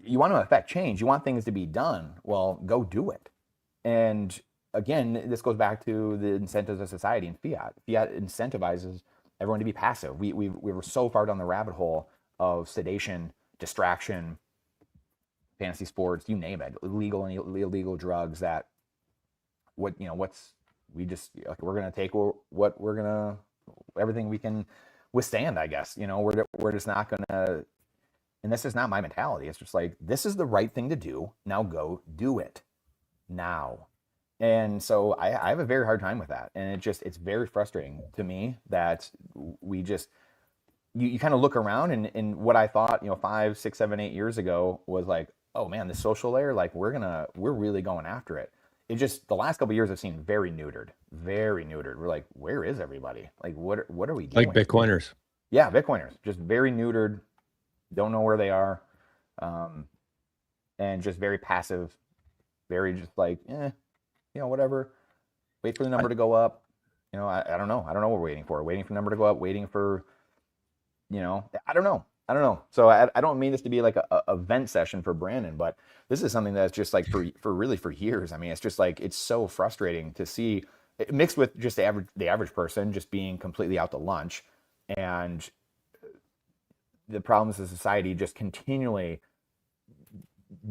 [SPEAKER 3] you want to affect change. You want things to be done. Well, go do it. And again, this goes back to the incentives of society and fiat. Fiat incentivizes everyone to be passive. We were so far down the rabbit hole of sedation, distraction, fantasy sports, you name it, legal and illegal drugs, that we're gonna take everything we can withstand, I guess. We're just not gonna, and this is not my mentality. It's just like, this is the right thing to do. Now go do it now. And so I have a very hard time with that. And it's very frustrating to me that we just, you kind of look around and what I thought, 5, 6, 7, 8 years ago was like, oh man, the social layer, like we're really going after it. It just, the last couple of years I've seen very neutered. We're like, where is everybody? Like, what are we doing?
[SPEAKER 2] Like Bitcoiners.
[SPEAKER 3] Yeah, Bitcoiners, just very neutered, don't know where they are, and just very passive, very just like, whatever. Wait for the number to go up. I don't know. I don't know what we're waiting for. Waiting for the number to go up. Waiting for, I don't know. So I don't mean this to be like a vent session for Brandon, but this is something that's just like for years. I mean, it's just like, it's so frustrating to see, mixed with just the average person just being completely out to lunch, and the problems of society just continually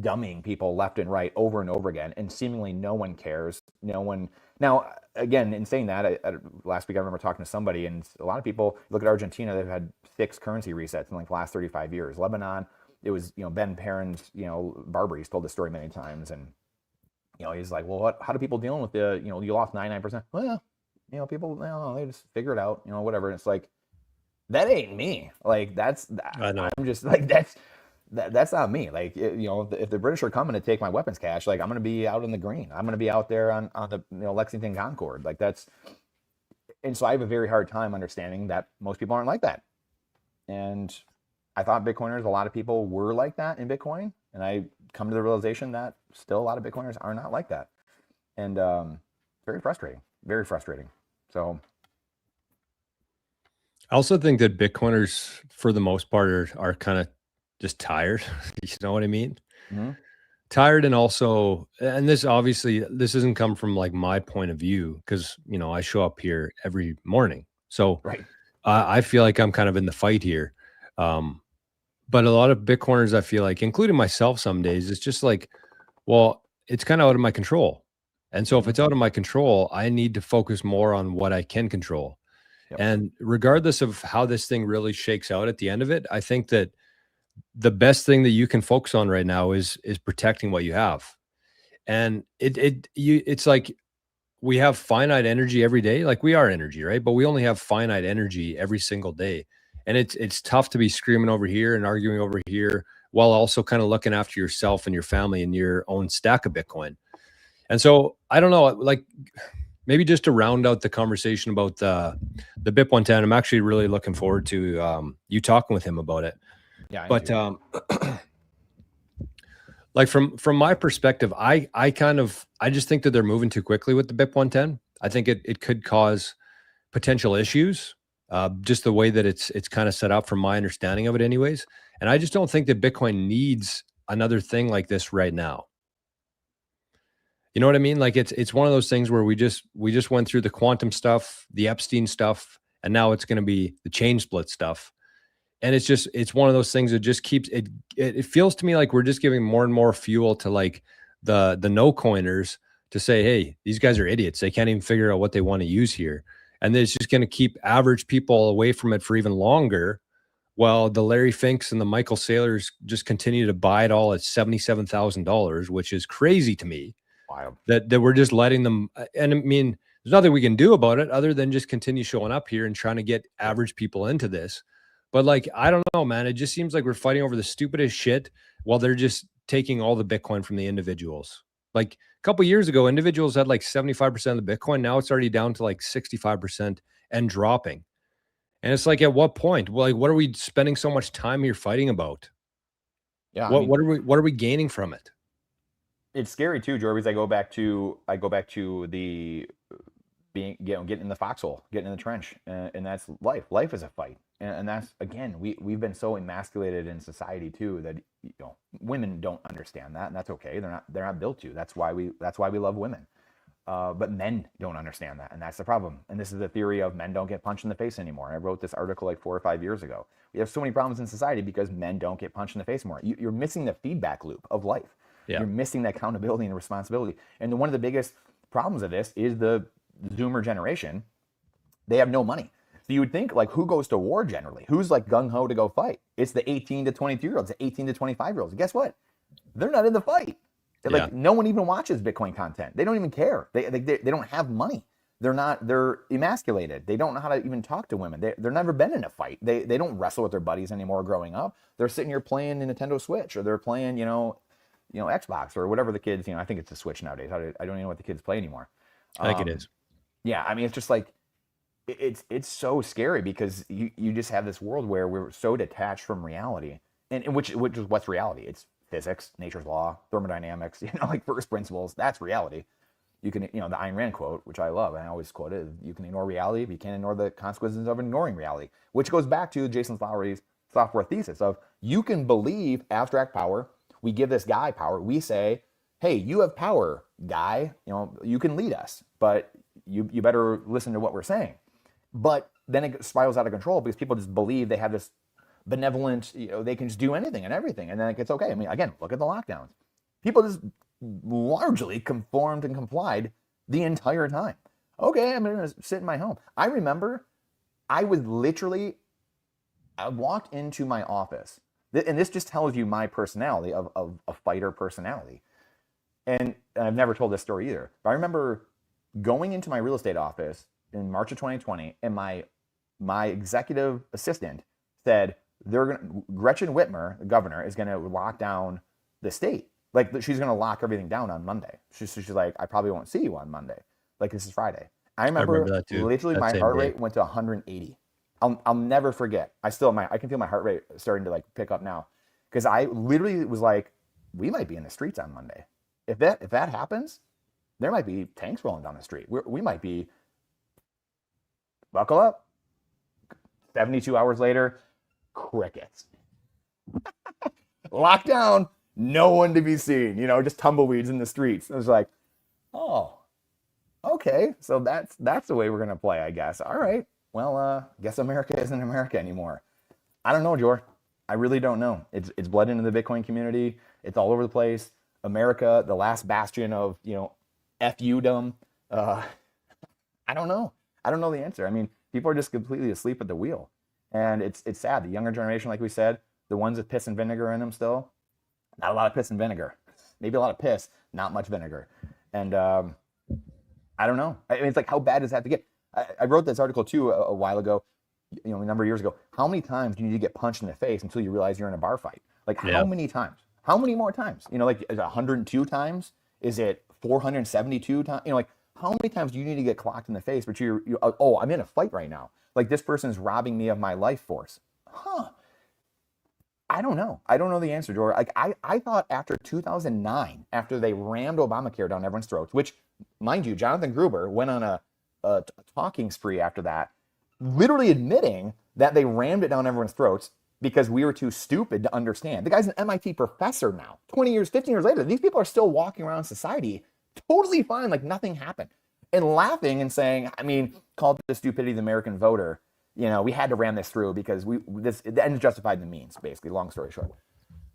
[SPEAKER 3] dumbing people left and right over and over again, and seemingly no one cares. No one. Now, again, in saying that, last week I remember talking to somebody, and a lot of people look at Argentina. They've had 6 currency resets in like the last 35 years. Lebanon, it was, Ben Perrin's, Barber, he's told this story many times, and he's like, well, how do people dealing with the, you lost 99%? Well, people, they just figure it out, whatever. And it's like, that ain't me. Like
[SPEAKER 2] I know.
[SPEAKER 3] I'm just like that's not me. Like if the British are coming to take my weapons cache, like I'm gonna be out in the green. I'm gonna be out there on the Lexington Concord. Like that's, and so I have a very hard time understanding that most people aren't like that. And I thought Bitcoiners, a lot of people were like that in Bitcoin, and I come to the realization that still a lot of Bitcoiners are not like that, and very frustrating, very frustrating. So
[SPEAKER 2] I also think that Bitcoiners, for the most part, are kind of just tired. You know what I mean?
[SPEAKER 3] mhm.
[SPEAKER 2] Tired, and also, and this obviously this doesn't come from like my point of view, because I show up here every morning, so
[SPEAKER 3] Right,
[SPEAKER 2] I feel like I'm kind of in the fight here. Um, but a lot of Bitcoiners, I feel like, including myself, some days it's just like, well, it's kind of out of my control, and so if
[SPEAKER 3] mhm.
[SPEAKER 2] it's out of my control, I need to focus more on what I can control.
[SPEAKER 3] Yep,
[SPEAKER 2] And regardless of how this thing really shakes out at the end of it, I think that the best thing that you can focus on right now is protecting what you have. And it's like we have finite energy every day. Like, we are energy, right? But we only have finite energy every single day. And it's tough to be screaming over here and arguing over here while also kind of looking after yourself and your family and your own stack of Bitcoin. And so I don't know, like, maybe just to round out the conversation about the BIP 110, I'm actually really looking forward to you talking with him about it.
[SPEAKER 3] yeah, I am
[SPEAKER 2] But
[SPEAKER 3] too.
[SPEAKER 2] like, from my perspective, I just think that they're moving too quickly with the BIP 110. I think it could cause potential issues, just the way that it's kind of set up, from my understanding of it, anyways. And I just don't think that Bitcoin needs another thing like this right now. You know what I mean? Like, it's one of those things where we just went through the quantum stuff, the Epstein stuff, and now it's going to be the chain split stuff. And it's one of those things that just keeps it. It feels to me like we're just giving more and more fuel to like the no coiners to say, hey, these guys are idiots. They can't even figure out what they want to use here, and then it's just going to keep average people away from it for even longer. While the Larry Finks and the Michael Saylors just continue to buy it all at $77,000, which is crazy to me.
[SPEAKER 3] Wild.
[SPEAKER 2] That we're just letting them. And I mean, there's nothing we can do about it other than just continue showing up here and trying to get average people into this. But like, I don't know, man. It just seems like we're fighting over the stupidest shit while they're just taking all the Bitcoin from the individuals. Like, a couple years ago, individuals had like 75% of the Bitcoin. Now it's already down to like 65% and dropping. And it's like, at what point? Well, like, what are we spending so much time here fighting about?
[SPEAKER 3] Yeah, I
[SPEAKER 2] What
[SPEAKER 3] mean,
[SPEAKER 2] what are we gaining from it?
[SPEAKER 3] it's scary too, Jordan, because I go back to the being, getting in the foxhole, getting in the trench, and that's life. Life is a fight, and that's, again, we've been so emasculated in society too that women don't understand that, and that's okay. They're not built to. That's why we love women. But men don't understand that, and that's the problem. And this is the theory of men don't get punched in the face anymore. And I wrote this article like 4 or 5 years ago. We have so many problems in society because men don't get punched in the face more. You're missing the feedback loop of life.
[SPEAKER 2] Yeah.
[SPEAKER 3] You're missing that accountability and responsibility. And one of the biggest problems of this is the Zoomer generation. They have no money. So you would think, like, who goes to war generally? Who's like gung ho to go fight? It's the 18 to 22-year-olds, the 18 to 25-year-olds. Guess what? They're not in the fight. Like, no one even watches Bitcoin content. They don't even care. They don't have money. They're emasculated. They don't know how to even talk to women. They're never been in a fight. They don't wrestle with their buddies anymore growing up. They're sitting here playing the Nintendo Switch, or they're playing, Xbox, or whatever the kids, I think it's a Switch nowadays. I don't even know what the kids play anymore.
[SPEAKER 2] I think it is.
[SPEAKER 3] Yeah, I mean, it's just like, it's so scary because you just have this world where we're so detached from reality, and which is what's reality? It's physics, nature's law, thermodynamics, like first principles. That's reality. You can, the Ayn Rand quote, which I love, and I always quote it: you can ignore reality, but you can't ignore the consequences of ignoring reality. Which goes back to Jason Lowery's Softwar thesis of, you can believe abstract power. We give this guy power. We say, hey, you have power, guy. You can lead us, but you better listen to what we're saying. But then it spirals out of control because people just believe they have this benevolent, they can just do anything and everything, and then it gets okay. I mean, again, look at the lockdowns. People just largely conformed and complied the entire time. Okay, I'm going to sit in my home. I remember I walked into my office, and this just tells you my personality of a fighter personality. And I've never told this story either, but I remember going into my real estate office in March of 2020, and my my executive assistant said Gretchen Whitmer, the governor, is going to lock down the state. Like, she's going to lock everything down on Monday. She's like, I probably won't see you on Monday. Like, this is Friday. I remember
[SPEAKER 2] that too.
[SPEAKER 3] Literally
[SPEAKER 2] That
[SPEAKER 3] my
[SPEAKER 2] same
[SPEAKER 3] heart
[SPEAKER 2] day.
[SPEAKER 3] rate went to 180. I'll never forget. I can feel my heart rate starting to like pick up now, because I literally was like, we might be in the streets on Monday. If that happens, there might be tanks rolling down the street. We might be, buckle up. 72 hours later, crickets. Lockdown, no one to be seen, just tumbleweeds in the streets. I was like, oh, okay, so that's the way we're gonna play, I guess. All right, well, guess America isn't America anymore. I don't know, Jor. I really don't know. It's bled into the Bitcoin community. It's all over the place. America, the last bastion of FU-dom. I don't know. I don't know the answer. I mean, people are just completely asleep at the wheel, and it's sad. The younger generation, like we said, the ones with piss and vinegar in them still, not a lot of piss and vinegar. Maybe a lot of piss, not much vinegar. And I don't know. I mean, it's like, how bad does that have to get? I wrote this article too a while ago, a number of years ago. How many times do you need to get punched in the face until you realize you're in a bar fight? Like, how many times? How many more times? Like, is it 102 times? Is it 472 times? Like, how many times do you need to get clocked in the face? But you're oh, I'm in a fight right now. Like, this person's robbing me of my life force. Huh. I don't know. I don't know the answer, Jor. Like, I thought after 2009, after they rammed Obamacare down everyone's throats, which, mind you, Jonathan Gruber went on a talking spree after that, literally admitting that they rammed it down everyone's throats because we were too stupid to understand. The guy's an MIT professor now. 20 years, 15 years later, these people are still walking around society totally fine, like nothing happened, and laughing and saying, I mean, called the stupidity of the American voter. We had to ram this through because the ends justified the means, basically, long story short.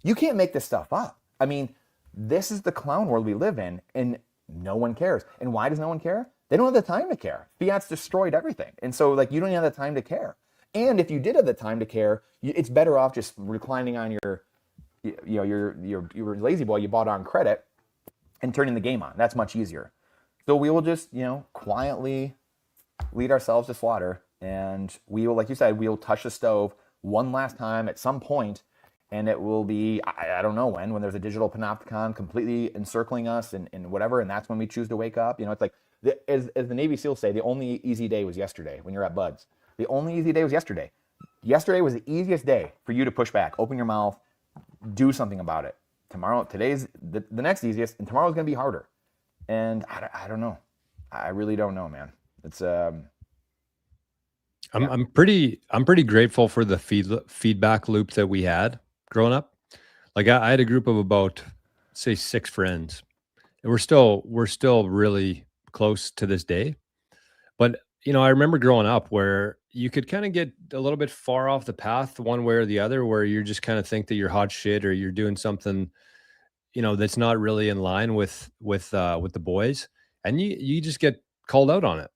[SPEAKER 3] You can't make this stuff up. I mean, this is the clown world we live in, and no one cares. And why does no one care? They don't have the time to care. Fiat's destroyed everything. And so, like, you don't have the time to care. And if you did have the time to care, it's better off just reclining on your lazy boy you bought on credit and turning the game on. That's much easier. So we will just, quietly lead ourselves to slaughter. And we will, like you said, we'll touch the stove one last time at some point, and it will be, I don't know when there's a digital panopticon completely encircling us and whatever, and that's when we choose to wake up. It's like, as the Navy SEALs say, the only easy day was yesterday when you're at Buds. The only easy day was yesterday. Yesterday was the easiest day for you to push back, open your mouth, do something about it. Today's the next easiest, and tomorrow's going to be harder. And I don't know. I really don't know, man. It's
[SPEAKER 2] I'm pretty grateful for the feedback loop that we had growing up. Like, I had a group of about, say, 6 friends, and we're still really close to this day. But I remember growing up where you could kind of get a little bit far off the path one way or the other, where you just kind of think that you're hot shit or you're doing something that's not really in line with the boys, and you just get called out on it.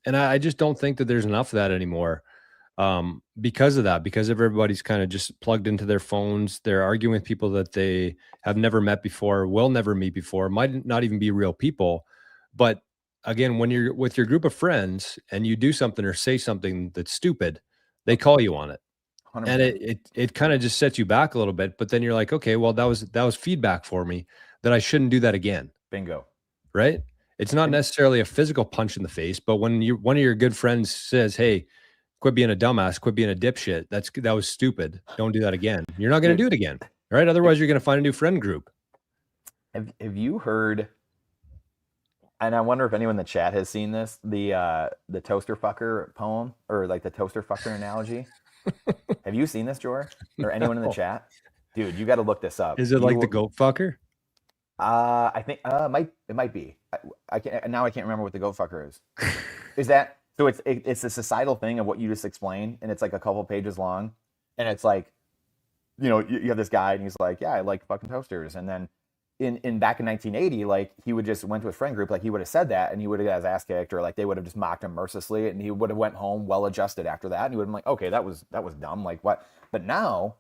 [SPEAKER 2] And I just don't think that there's enough of that anymore, because of that, because everybody's kind of just plugged into their phones. They're arguing with people that they have never met before, will never meet before, might not even be real people. But again, when you're with your group of friends and you do something or say something that's stupid, they call you on it. 100%. And it kind of just sets you back a little bit. But then you're like, okay, well, that was feedback for me that I shouldn't do that again.
[SPEAKER 3] Bingo.
[SPEAKER 2] Right? It's not necessarily a physical punch in the face, but when one of your good friends says, "Hey, quit being a dumbass, quit being a dipshit. That was stupid. Don't do that again." You're not going to do it again, right? Otherwise, you're going to find a new friend group.
[SPEAKER 3] Have you heard? And I wonder if anyone in the chat has seen this, the toaster fucker poem, or like the toaster fucker analogy. Have you seen this, Jor? Or anyone in the chat? Dude, you got to look this up.
[SPEAKER 2] Is it like the goat fucker?
[SPEAKER 3] I think it might be. I can't remember what the goat fucker is. Is that so? It's a societal thing of what you just explained, and it's like a couple pages long, and it's like, you have this guy, and he's like, yeah, I like fucking toasters, and then in back in 1980, like, he would just went to his friend group, like, he would have said that, and he would have got his ass kicked, or like they would have just mocked him mercilessly, and he would have went home well adjusted after that, and he would have been like, okay, that was dumb, like, what? But now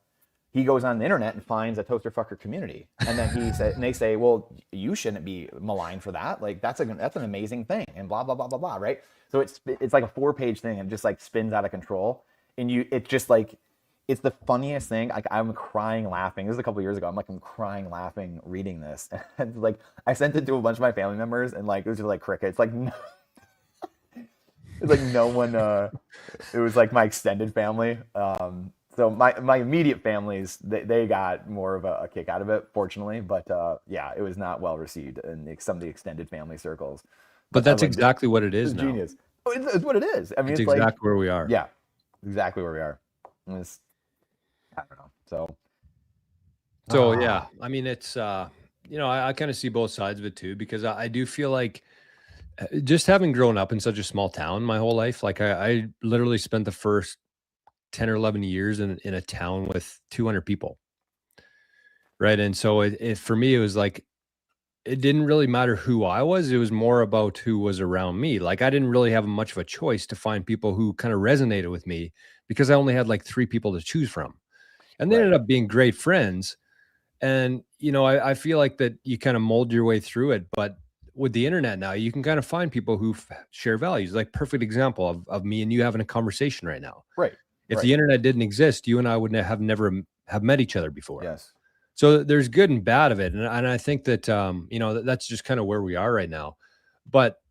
[SPEAKER 3] he goes on the internet and finds a toaster fucker community, and then they say, well, you shouldn't be maligned for that. Like that's an amazing thing, and blah blah blah blah blah, right? So it's like a 4-page thing and just like spins out of control, and it's just like it's the funniest thing. Like I'm crying laughing. This is a couple years ago. I'm crying laughing reading this, and like I sent it to a bunch of my family members, and like it was just like crickets. Like it's like no one. It was like my extended family. So my immediate families, they got more of a kick out of it, fortunately. But yeah, it was not well received in some of the extended family circles.
[SPEAKER 2] But that's exactly what it is now.
[SPEAKER 3] Genius. It's what it is. I mean,
[SPEAKER 2] it's
[SPEAKER 3] exactly
[SPEAKER 2] like, where we are.
[SPEAKER 3] Yeah, exactly where we are. I don't know.
[SPEAKER 2] So yeah, I mean, it's I kind of see both sides of it too, because I do feel like just having grown up in such a small town my whole life, like I literally spent the first 10 or 11 years in a town with 200 people. Right. And so it for me, it was like, it didn't really matter who I was. It was more about who was around me. Like I didn't really have much of a choice to find people who kind of resonated with me, because I only had like 3 people to choose from. And they ended up being great friends. And, I feel like that you kind of mold your way through it. But with the internet now, you can kind of find people who share values. Like perfect example of me and you having a conversation right now.
[SPEAKER 3] Right.
[SPEAKER 2] If the internet didn't exist, you and I would never have met each other before.
[SPEAKER 3] Yes.
[SPEAKER 2] So there's good and bad of it. And I think that, that's just kind of where we are right now. But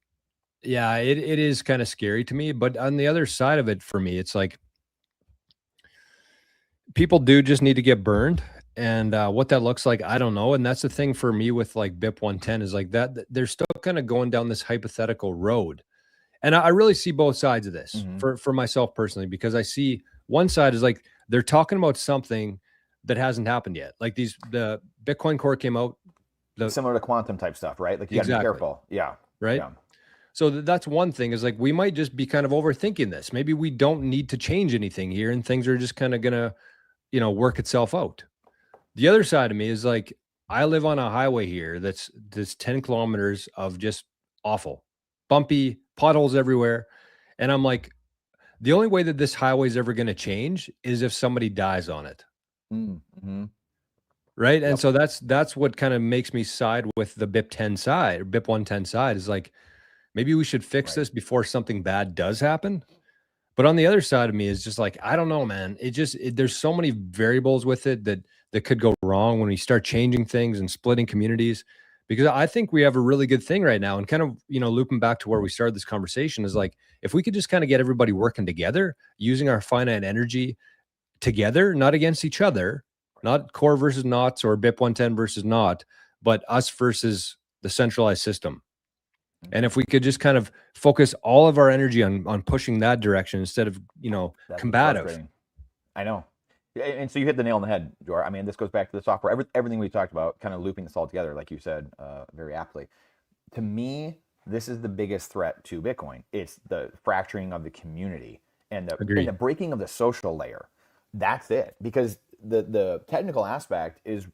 [SPEAKER 2] yeah, it is kind of scary to me. But on the other side of it, for me, it's like people do just need to get burned. And what that looks like, I don't know. And that's the thing for me with like BIP 110 is like that they're still kind of going down this hypothetical road. And I really see both sides of this for myself personally, because I see one side is like they're talking about something that hasn't happened yet. Like the Bitcoin core came out.
[SPEAKER 3] Similar to quantum type stuff, right? Like you got to be careful. Yeah.
[SPEAKER 2] Right. Yeah. So that's one thing is like we might just be kind of overthinking this. Maybe we don't need to change anything here and things are just kind of going to, work itself out. The other side of me is like I live on a highway here that's 10 kilometers of just awful, bumpy, potholes everywhere. And I'm like, the only way that this highway is ever going to change is if somebody dies on it.
[SPEAKER 3] Mm-hmm.
[SPEAKER 2] Right. Yep. And so that's what kind of makes me side with the BIP 10 side or BIP 110 side is like, maybe we should fix this before something bad does happen. But on the other side of me is just like, I don't know, man. There's so many variables with it that could go wrong when we start changing things and splitting communities, because I think we have a really good thing right now. And kind of, looping back to where we started this conversation is like, if we could just kind of get everybody working together, using our finite energy together, not against each other, not core versus knots or BIP 110 versus not, but us versus the centralized system. And if we could just kind of focus all of our energy on pushing that direction instead of, combative.
[SPEAKER 3] I know. And so you hit the nail on the head, Jor. I mean, this goes back to the software, everything we talked about, kind of looping this all together, like you said, very aptly. To me, this is the biggest threat to Bitcoin. It's the fracturing of the community and the breaking of the social layer. That's it. Because the technical aspect is,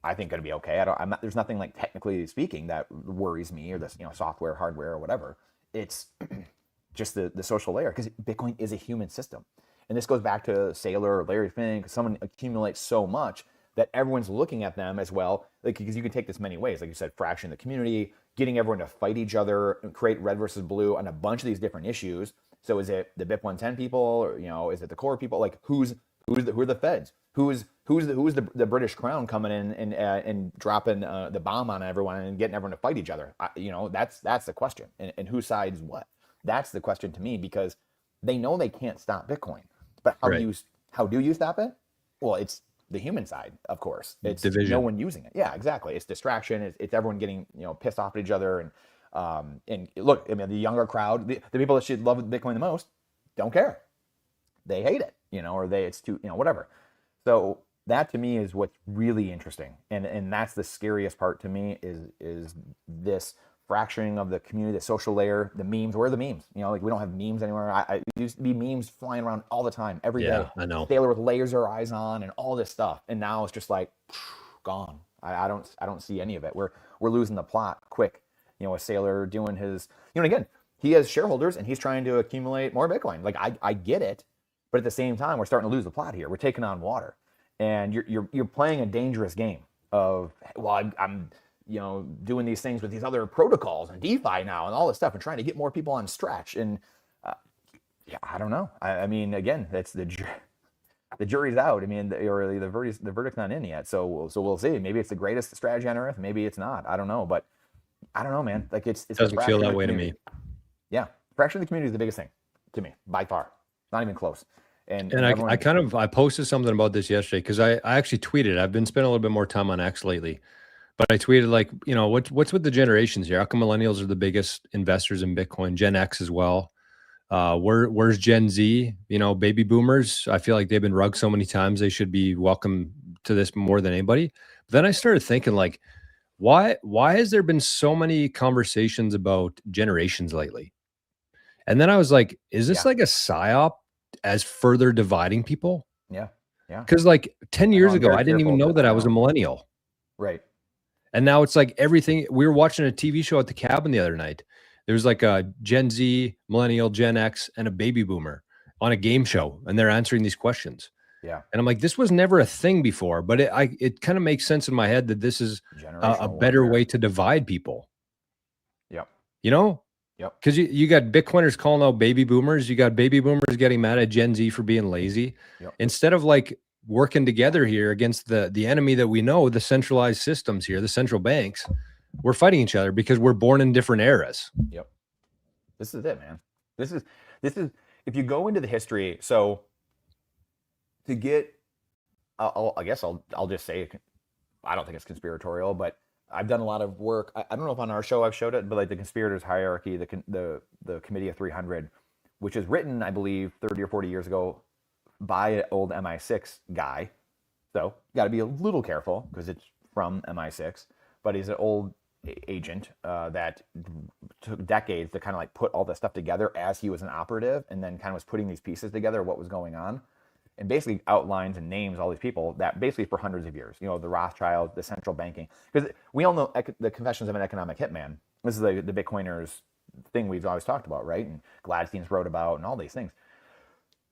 [SPEAKER 3] I think, going to be okay. There's nothing like technically speaking that worries me, or this, software, hardware, or whatever. It's just the social layer, because Bitcoin is a human system. And this goes back to Saylor or Larry Fink, because someone accumulates so much that everyone's looking at them as well. Like, because you can take this many ways, like you said, fracturing the community, getting everyone to fight each other, and create red versus blue on a bunch of these different issues. So is it the BIP 110 people, or is it the core people? Like who are the feds? Who's the British Crown coming in and dropping the bomb on everyone and getting everyone to fight each other? That's the question. And who sides what? That's the question to me, because they know they can't stop Bitcoin. But how do you stop it? Well, it's the human side, of course. It's division. No one using it. Yeah, exactly. It's distraction. It's everyone getting pissed off at each other. And look, I mean, the younger crowd, the people that should love Bitcoin the most, don't care. They hate it, or it's too, whatever. So that to me is what's really interesting, and that's the scariest part to me is this fracturing of the community, the social layer, the memes. Where are the memes? Like we don't have memes anywhere. I used to be memes flying around all the time, every day. I know. Taylor with laser eyes on and all this stuff, and now it's just like gone. I don't see any of it. We're losing the plot quick. A Sailor doing his, again, he has shareholders and he's trying to accumulate more Bitcoin. Like I get it, but at the same time, we're starting to lose the plot here. We're taking on water. and you're playing a dangerous game of, well, I'm doing these things with these other protocols and DeFi now and all this stuff and trying to get more people on Stretch. And yeah, I don't know. I mean, again, that's the jury's out. I mean, the verdict's not in yet. So we'll see. Maybe it's the greatest strategy on earth. Maybe it's not. I don't know. But I don't know, man. Like it
[SPEAKER 2] doesn't feel that way to me.
[SPEAKER 3] Yeah, fracturing the community is the biggest thing to me by far. Not even close. And
[SPEAKER 2] I posted something about this yesterday because I actually tweeted. I've been spending a little bit more time on X lately, but I tweeted like, what's with the generations here? How come millennials are the biggest investors in Bitcoin? Gen X as well. Where's Gen Z? Baby boomers. I feel like they've been rugged so many times. They should be welcome to this more than anybody. But then I started thinking like, why has there been so many conversations about generations lately? And then I was like, is this like a psyop as further dividing people?
[SPEAKER 3] Yeah.
[SPEAKER 2] Because like 10 years ago, I didn't even know that I was a millennial.
[SPEAKER 3] Right.
[SPEAKER 2] And now it's like everything. We were watching a TV show at the cabin the other night. There was like a Gen Z, millennial, Gen X, and a baby boomer on a game show, and they're answering these questions.
[SPEAKER 3] Yeah.
[SPEAKER 2] And I'm like, this was never a thing before, but it kind of makes sense in my head that this is a better way to divide people.
[SPEAKER 3] Yep.
[SPEAKER 2] Yep. Because you got Bitcoiners calling out baby boomers. You got baby boomers getting mad at Gen Z for being lazy.
[SPEAKER 3] Yep.
[SPEAKER 2] Instead of like working together here against the enemy that we know, the centralized systems here, the central banks, we're fighting each other because we're born in different eras.
[SPEAKER 3] Yep. This is it, man. This is if you go into the history. So to get, I guess I'll just say, I don't think it's conspiratorial, but I've done a lot of work. I don't know if on our show I've showed it, but like the conspirators hierarchy, the Committee of 300, which is written, I believe, 30 or 40 years ago by an old MI6 guy. So you got to be a little careful because it's from MI6, but he's an old agent that took decades to kind of like put all this stuff together as he was an operative, and then kind of was putting these pieces together, what was going on, and basically outlines and names all these people that basically for hundreds of years, the Rothschilds, the central banking, because we all know the Confessions of an Economic Hitman. This is the Bitcoiners thing we've always talked about, right? And Gladstein's wrote about and all these things.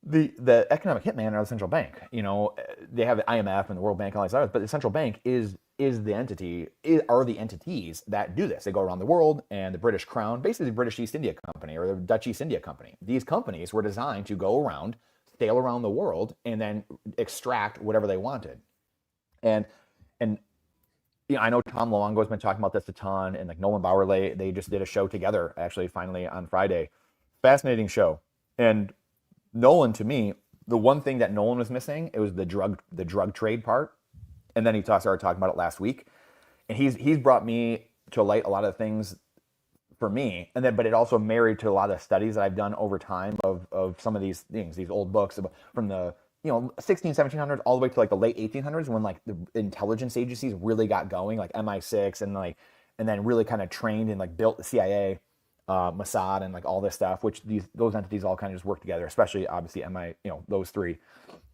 [SPEAKER 3] The economic hitman are the central bank. They have the IMF and the World Bank and all these others, but the central bank are the entities that do this. They go around the world, and the British Crown, basically the British East India Company or the Dutch East India Company. These companies were designed to go around, sail around the world, and then extract whatever they wanted. And I know Tom Luongo has been talking about this a ton, and like Nolan Bowerley, they just did a show together, actually, finally on Friday. Fascinating show. And Nolan, to me, the one thing that Nolan was missing, it was the drug trade part. And then he started talking about it last week. And he's brought me to light a lot of things for me. And then, but it also married to a lot of studies that I've done over time of some of these things, these old books from the 1700s all the way to like the late 1800s, when like the intelligence agencies really got going, like MI6 and then really kind of trained and like built the CIA. Mossad and like all this stuff, which those entities all kind of just work together, especially obviously those three,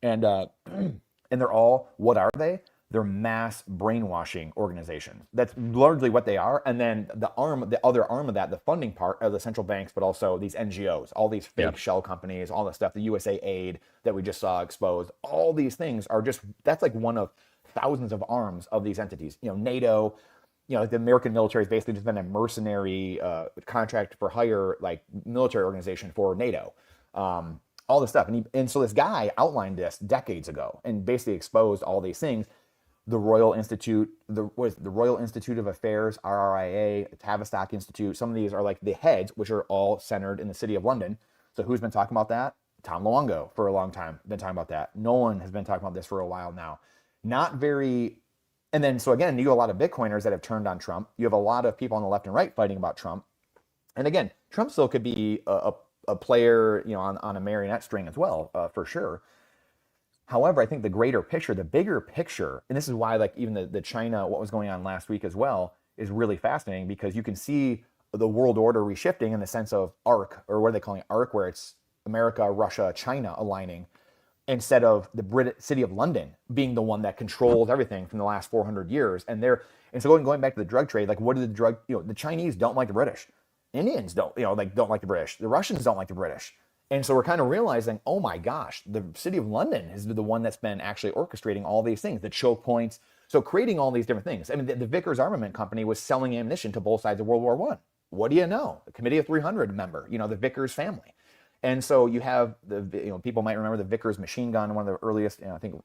[SPEAKER 3] and they're all, what are they? They're mass brainwashing organizations. That's largely what they are. And then the other arm of that, the funding part, are the central banks, but also these NGOs, all these fake shell companies, all the stuff, the USA Aid that we just saw exposed. All these things are that's like one of thousands of arms of these entities. NATO. The American military has basically just been a mercenary contract for hire, like military organization for NATO, all this stuff. And so this guy outlined this decades ago and basically exposed all these things. The Royal Institute, the Royal Institute of Affairs, RRIA, Tavistock Institute. Some of these are like the heads, which are all centered in the city of London. So who's been talking about that? Tom Luongo for a long time, been talking about that. Nolan has been talking about this for a while now. Not very. And then, so again, you have a lot of Bitcoiners that have turned on Trump. You have a lot of people on the left and right fighting about Trump. And again, Trump still could be a player, on a marionette string as well, for sure. However, I think the greater picture, the bigger picture, and this is why like even the China, what was going on last week as well, is really fascinating, because you can see the world order reshifting in the sense of ARC, or what are they calling it? ARC, where it's America, Russia, China aligning, instead of the British city of London being the one that controls everything from the last 400 years. And so going back to the drug trade, like what do the Chinese don't like the British. Indians don't like the British. The Russians don't like the British. And so we're kind of realizing, oh my gosh, the city of London is the one that's been actually orchestrating all these things, the choke points. So creating all these different things. I mean, the Vickers Armament Company was selling ammunition to both sides of World War I. What do you know? The Committee of 300 member, the Vickers family. And so you have people might remember the Vickers machine gun, one of the earliest, I think,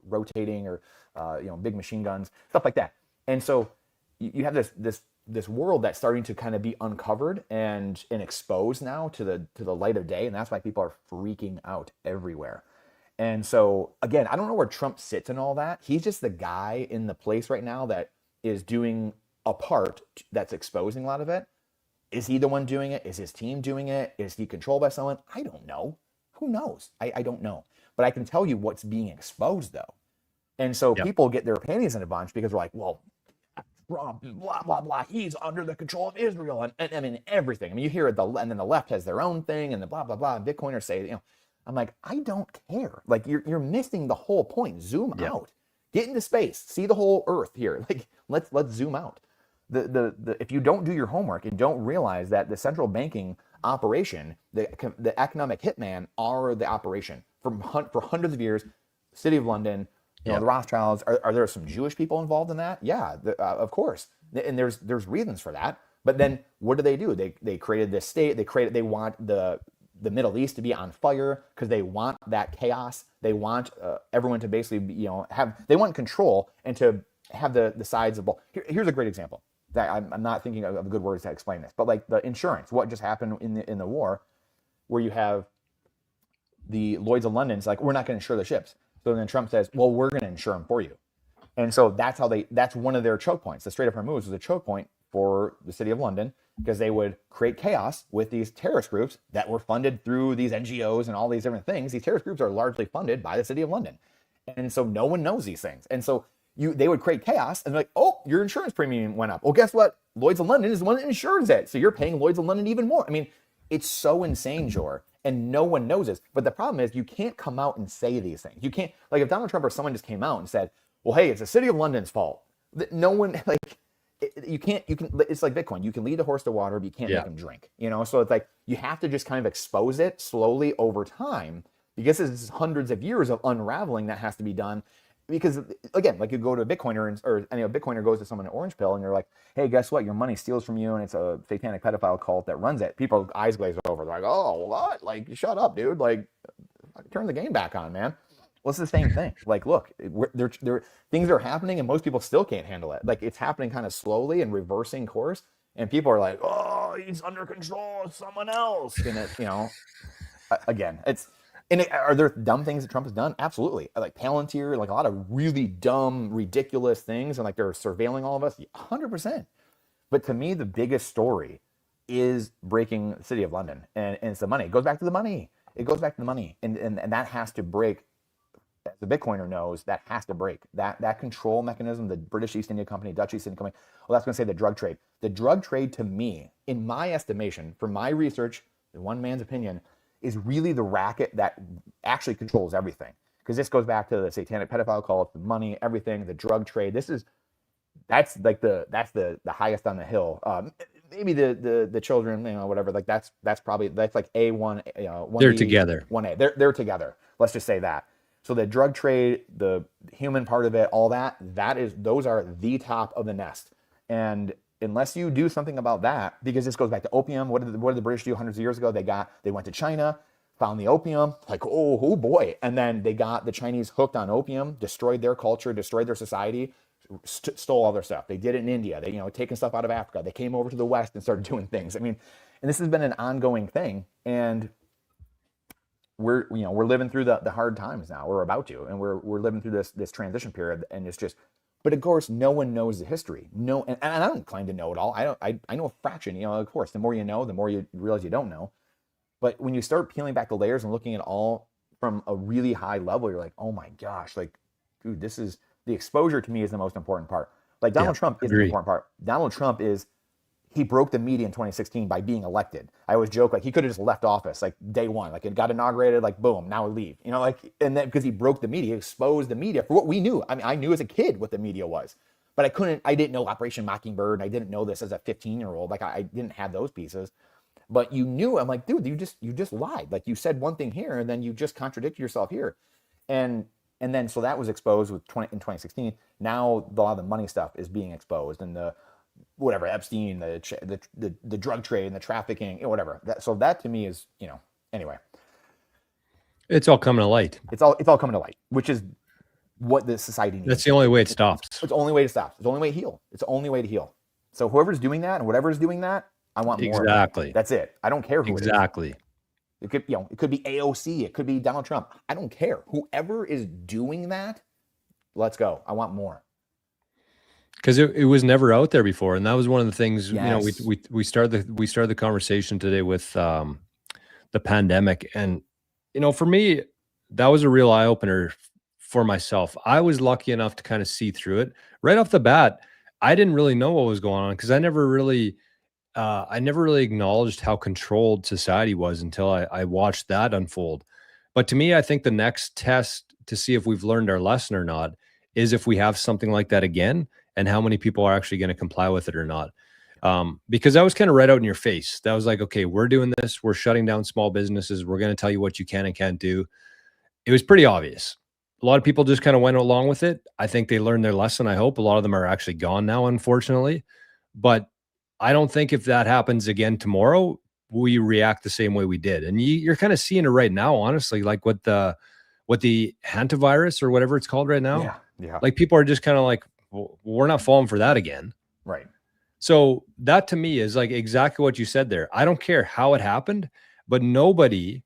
[SPEAKER 3] rotating or, big machine guns, stuff like that. And so you have this world that's starting to kind of be uncovered and exposed now to the light of day. And that's why people are freaking out everywhere. And so again, I don't know where Trump sits in all that. He's just the guy in the place right now that is doing a part that's exposing a lot of it. Is he the one doing it? Is his team doing it? Is he controlled by someone? I don't know. Who knows? I don't know. But I can tell you what's being exposed though. And so people get their panties in a bunch because they're like, well, Trump, blah, blah, blah. He's under the control of Israel. And I mean, everything. I mean, you hear it, and then the left has their own thing and the blah, blah, blah. And Bitcoiners say, I'm like, I don't care. Like you're missing the whole point. Zoom out. Get into space. See the whole Earth here. Like let's zoom out. If you don't do your homework and don't realize that the central banking operation, the economic hitman are the operation for hundreds of years. City of London, the Rothschilds. Are there some Jewish people involved in that? Yeah, of course. And there's reasons for that. But then what do? They created this state. They want the Middle East to be on fire because they want that chaos. They want everyone to basically they want control and to have the sides of both. Here's a great example. That I'm not thinking of good words to explain this, but like the insurance, what just happened in the war, where you have the Lloyd's of London's like, we're not going to insure the ships. So then Trump says, well, we're going to insure them for you. And so that's one of their choke points. The Strait of Hormuz was a choke point for the city of London because they would create chaos with these terrorist groups that were funded through these NGOs and all these different things. These terrorist groups are largely funded by the city of London. And so no one knows these things. And so they would create chaos and like, oh, your insurance premium went up. Well, guess what? Lloyd's of London is the one that insures it. So you're paying Lloyd's of London even more. I mean, it's so insane, Jor, and no one knows this. But the problem is you can't come out and say these things. You can't, like if Donald Trump or someone just came out and said, well, hey, it's the city of London's fault. No one, like, you can, it's like Bitcoin. You can lead a horse to water, but you can't make him drink, So it's like, you have to just kind of expose it slowly over time because this is hundreds of years of unraveling that has to be done. Because again, like you go to a Bitcoiner or a Bitcoiner goes to someone in Orange Pill and you're like, hey, guess what? Your money steals from you and it's a satanic pedophile cult that runs it. People's eyes glaze over. They're like, oh, what? Like, shut up, dude. Like, turn the game back on, man. Well, it's the same thing. Like, look, things are happening and most people still can't handle it. Like, it's happening kind of slowly and reversing course. And people are like, oh, he's under control of someone else. And it, again, it's. And are there dumb things that Trump has done? Absolutely. Like Palantir, like a lot of really dumb, ridiculous things. And like they're surveilling all of us. 100%. But to me, the biggest story is breaking the city of London. And it's the money. It goes back to the money. And that has to break. As the Bitcoiner knows, that has to break. That control mechanism, the British East India Company, Dutch East India Company, well, that's going to say the drug trade. The drug trade to me, in my estimation, from my research, in one man's opinion, is really the racket that actually controls everything. Because this goes back to the satanic pedophile cult, the money, everything, the drug trade. That's the highest on the hill. Maybe the children, whatever. Like that's like A1.
[SPEAKER 2] They're together.
[SPEAKER 3] 1A. They're together. Let's just say that. So the drug trade, the human part of it, all those are the top of the nest. And unless you do something about that, because this goes back to opium. What did the British do hundreds of years ago? They went to China, found the opium, like, oh boy. And then they got the Chinese hooked on opium, destroyed their culture, destroyed their society, stole all their stuff. They did it in India. They, taking stuff out of Africa. They came over to the West and started doing things. I mean, and this has been an ongoing thing. And we're living through the hard times now. We're about to, and we're living through this transition period. And it's just, but of course, no one knows the history. No, and I don't claim to know it all. I know a fraction. Of course, the more you know, the more you realize you don't know. But when you start peeling back the layers and looking at all from a really high level, you're like, oh my gosh, like, dude, this is the exposure to me is the most important part. Like Donald Trump is the important part. Donald Trump he broke the media in 2016 by being elected. I always joke, like, he could have just left office, like, day one. Like, it got inaugurated, like, boom, now we leave. And then because he broke the media, exposed the media for what we knew. I mean, I knew as a kid what the media was. But I didn't know Operation Mockingbird. I didn't know this as a 15-year-old. Like, I didn't have those pieces. But you knew, I'm like, dude, you just lied. Like you said one thing here and then you just contradicted yourself here. And then so that was exposed in 2016. Now a lot of the money stuff is being exposed, and the whatever Epstein, the drug trade and the trafficking, whatever. So that to me is, anyway,
[SPEAKER 2] It's all coming to light.
[SPEAKER 3] it's all coming to light, which is what the society needs.
[SPEAKER 2] That's the only way it stops.
[SPEAKER 3] It's the only way to stop. It's the only way to heal. It's the only way to heal. So whoever's doing that and whatever's doing that, I want more.
[SPEAKER 2] Exactly.
[SPEAKER 3] That's it. I don't care who
[SPEAKER 2] exactly.
[SPEAKER 3] it is. It could, it could be AOC. It could be Donald Trump. I don't care. Whoever is doing that, let's go. I want more.
[SPEAKER 2] Because it was never out there before, and that was one of the things.
[SPEAKER 3] Yes.
[SPEAKER 2] We started the conversation today with the pandemic, and for me, that was a real eye opener for myself. I was lucky enough to kind of see through it right off the bat. I didn't really know what was going on because I never really acknowledged how controlled society was until I watched that unfold. But to me, I think the next test to see if we've learned our lesson or not is if we have something like that again, and how many people are actually going to comply with it or not. Because that was kind of right out in your face. That was like, okay, we're doing this. We're shutting down small businesses. We're going to tell you what you can and can't do. It was pretty obvious. A lot of people just kind of went along with it. I think they learned their lesson. I hope a lot of them are actually gone now, unfortunately. But I don't think if that happens again tomorrow, we react the same way we did. And you're kind of seeing it right now, honestly, like what the hantavirus or whatever it's called right now.
[SPEAKER 3] Yeah.
[SPEAKER 2] Like people are just kind of like, well, we're not falling for that again.
[SPEAKER 3] Right.
[SPEAKER 2] So that to me is like exactly what you said there. I don't care how it happened, but nobody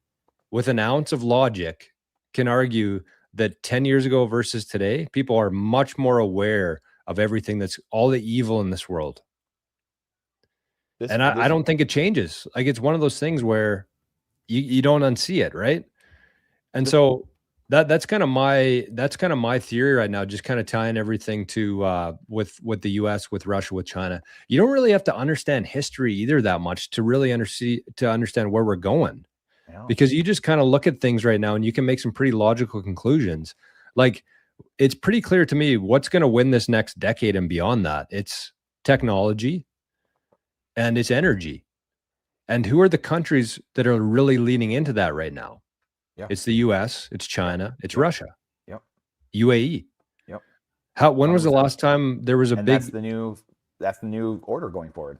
[SPEAKER 2] with an ounce of logic can argue that 10 years ago versus today, people are much more aware of everything that's all the evil in this world. I don't think it changes. Like it's one of those things where you don't unsee it, right? And so that's kind of my theory right now, just kind of tying everything to with the US, with Russia, with China. You don't really have to understand history either that much to really understand where we're going.
[SPEAKER 3] Yeah.
[SPEAKER 2] Because you just kind of look at things right now and you can make some pretty logical conclusions. Like it's pretty clear to me what's going to win this next decade and beyond that. It's technology and it's energy. And who are the countries that are really leaning into that right now?
[SPEAKER 3] Yeah.
[SPEAKER 2] It's the US, it's China, it's Russia.
[SPEAKER 3] Yep.
[SPEAKER 2] UAE.
[SPEAKER 3] Yep.
[SPEAKER 2] When was the last time there was a big...
[SPEAKER 3] That's the new order going forward.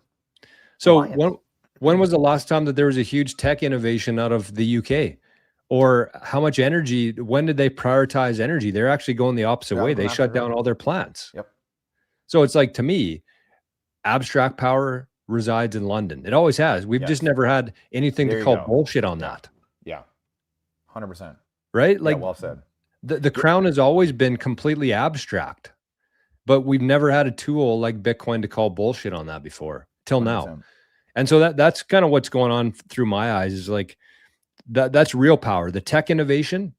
[SPEAKER 2] So when was the last time that there was a huge tech innovation out of the UK? Or how much energy, when did they prioritize energy? They're actually going the opposite way. They shut down all their plants.
[SPEAKER 3] Yep.
[SPEAKER 2] So it's like, to me, abstract power resides in London. It always has. We've just never had anything to call bullshit on that.
[SPEAKER 3] Yeah. 100%.
[SPEAKER 2] Right? Like,
[SPEAKER 3] well said.
[SPEAKER 2] The crown has always been completely abstract, but we've never had a tool like Bitcoin to call bullshit on that before till 100%. Now. And so that's kind of what's going on through my eyes is like, that's real power, the tech innovation,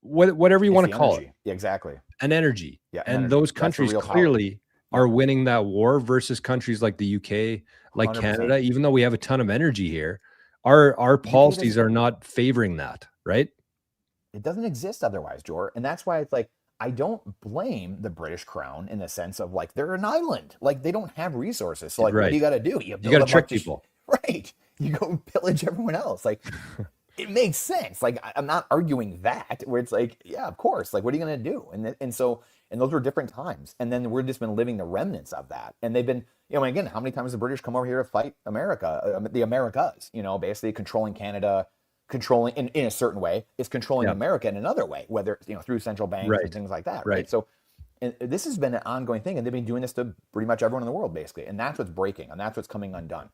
[SPEAKER 2] whatever you want to call it.
[SPEAKER 3] Yeah, exactly.
[SPEAKER 2] And energy.
[SPEAKER 3] Yeah,
[SPEAKER 2] and those countries clearly are winning that war versus countries like the UK, like 100%. Canada, even though we have a ton of energy here, our policies are not favoring that, right?
[SPEAKER 3] It doesn't exist otherwise, Jor. And that's why it's like, I don't blame the British crown in the sense of like, they're an island. Like they don't have resources. So like, what do you got to do? You
[SPEAKER 2] got to trick people.
[SPEAKER 3] Right. You go pillage everyone else. Like it makes sense. Like I'm not arguing that where it's like, yeah, of course. Like, what are you going to do? And those were different times. And then we're just been living the remnants of that. And they've been, again, how many times the British come over here to fight America, the Americas, basically controlling Canada, controlling in a certain way, is controlling America in another way, whether through central banks and things like that. Right. So and this has been an ongoing thing, and they've been doing this to pretty much everyone in the world, basically. And that's what's breaking, and that's what's coming undone.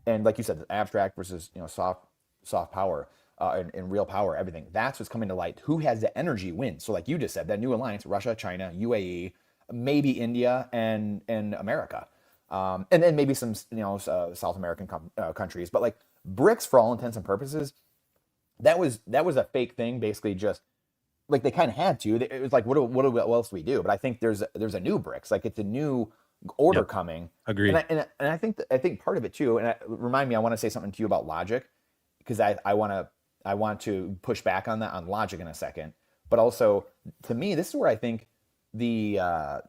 [SPEAKER 3] And like you said, abstract versus soft power and real power, everything. That's what's coming to light. Who has the energy wins. So like you just said, that new alliance, Russia, China, UAE, maybe India and America. And then maybe some South American countries. But like BRICS, for all intents and purposes, that was a fake thing, basically. Just like they kind of had to. It was like, what else do we do? But I think there's a new BRICS. Like it's a new order coming.
[SPEAKER 2] Agreed.
[SPEAKER 3] And I think part of it too. And remind me, I want to say something to you about logic, because I want to push back on that, on logic, in a second. But also, to me, this is where I think the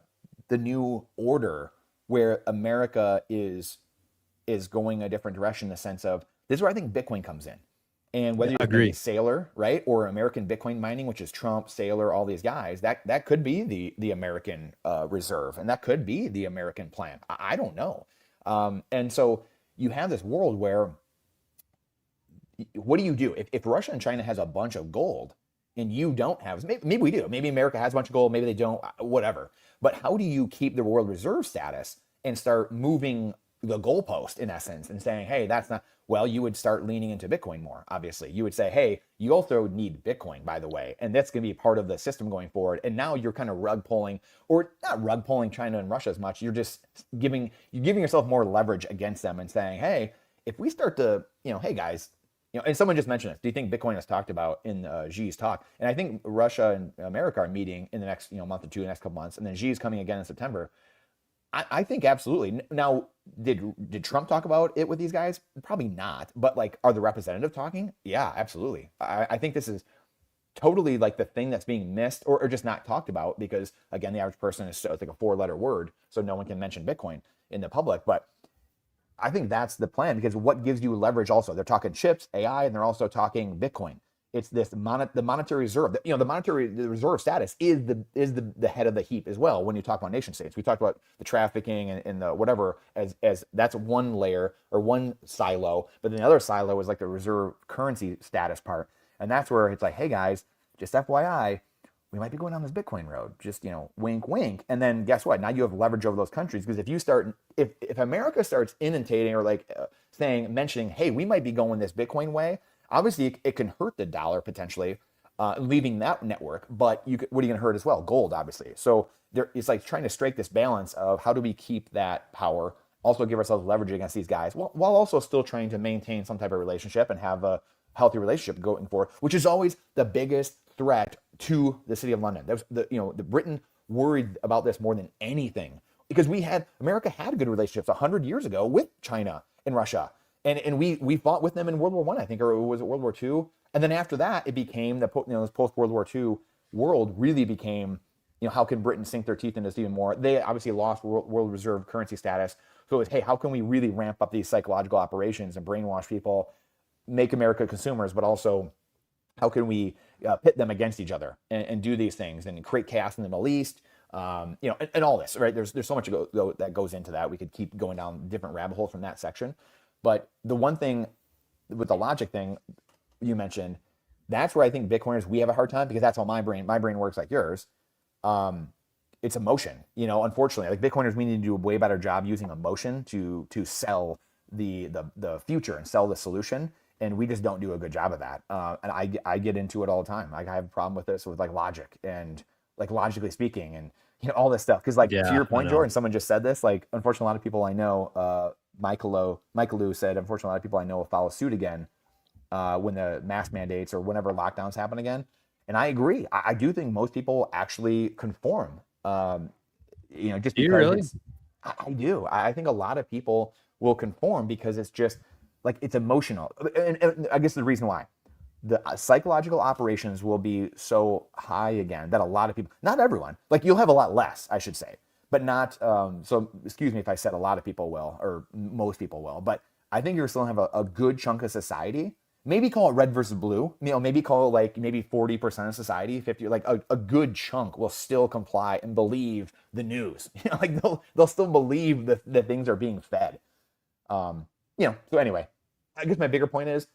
[SPEAKER 3] new order, where America is going a different direction, in the sense of This is where I think Bitcoin comes in. And whether
[SPEAKER 2] Yeah,
[SPEAKER 3] you're
[SPEAKER 2] agree.
[SPEAKER 3] thinking Sailor, right, or American Bitcoin mining, which is Trump, Sailor, all these guys, that could be the American reserve, and that could be the American plan. I don't know. And so you have this world where, what do you do if Russia and China has a bunch of gold and you don't have? Maybe we do. Maybe America has a bunch of gold. Maybe they don't. Whatever. But how do you keep the world reserve status and start moving the goalpost in essence and saying, hey, that's not, well, you would start leaning into Bitcoin more, obviously. You would say, hey, you also need Bitcoin, by the way, and that's going to be part of the system going forward. And now you're kind of rug pulling, or not rug pulling China and Russia as much. You're just giving yourself more leverage against them and saying, hey, if we start to, hey guys, and someone just mentioned this. Do you think Bitcoin is talked about in Xi's talk? And I think Russia and America are meeting in the next month or two, the next couple months, and then Xi is coming again in September. I think absolutely. Now, did Trump talk about it with these guys? Probably not. But like, are the representatives talking? Yeah, absolutely. I think this is totally like the thing that's being missed or just not talked about because, again, the average person is like a 4-letter word, so no one can mention Bitcoin in the public. But I think that's the plan because what gives you leverage also? They're talking chips, AI, and they're also talking Bitcoin. It's this the monetary reserve. The monetary reserve status is the head of the heap as well. When you talk about nation states, we talked about the trafficking and the whatever as that's one layer or one silo, but then the other silo is like the reserve currency status part, and that's where it's like, hey guys, just FYI, we might be going down this Bitcoin road. Just wink, wink. And then guess what? Now you have leverage over those countries because if America starts inundating or like mentioning, hey, we might be going this Bitcoin way. Obviously, it can hurt the dollar potentially, leaving that network. But what are you going to hurt as well? Gold, obviously. So it's like trying to strike this balance of how do we keep that power, also give ourselves leverage against these guys, while also still trying to maintain some type of relationship and have a healthy relationship going forward, which is always the biggest threat to the city of London. The Britain worried about this more than anything because America had good relationships 100 years ago with China and Russia. And we fought with them in World War I think, or was it World War II? And then after that, it became this post World War II world really became, how can Britain sink their teeth into this even more? They obviously lost world reserve currency status. So it was, hey, how can we really ramp up these psychological operations and brainwash people, make America consumers, but also how can we pit them against each other and do these things and create chaos in the Middle East? And all this, right? There's so much that goes into that. We could keep going down different rabbit holes from that section. But the one thing with the logic thing you mentioned, that's where I think Bitcoiners, we have a hard time because that's how my brain works like yours. It's emotion, unfortunately. Like Bitcoiners, we need to do a way better job using emotion to sell the future and sell the solution. And we just don't do a good job of that. And I get into it all the time. Like I have a problem with this with like logic and like logically speaking and all this stuff. Because to your point, Jordan, someone just said this. Like unfortunately, a lot of people I know, Michael Lou said, unfortunately, a lot of people I know will follow suit again when the mask mandates or whenever lockdowns happen again. And I agree. I do think most people actually conform. Just because
[SPEAKER 2] really?
[SPEAKER 3] I do. I think a lot of people will conform because it's just like it's emotional. And I guess the reason why the psychological operations will be so high again that a lot of people, not everyone, like you'll have a lot less, I should say, but not, so excuse me if I said a lot of people will, or most people will, but I think you're still have a good chunk of society, maybe call it red versus blue, maybe call it like maybe 40% of society, 50, like a good chunk will still comply and believe the news, like they'll still believe that things are being fed. So anyway, I guess my bigger point is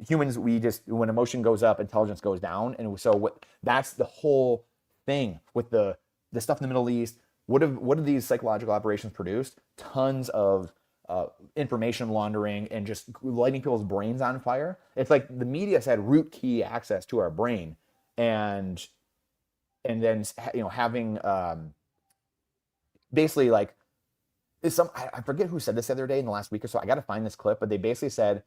[SPEAKER 3] humans, when emotion goes up, intelligence goes down. And so that's the whole thing with the stuff in the Middle East. What have these psychological operations produced? Tons of information laundering and just lighting people's brains on fire. It's like the media has had root key access to our brain and then, having basically like, I forget who said this the other day in the last week or so. I got to find this clip, but they basically said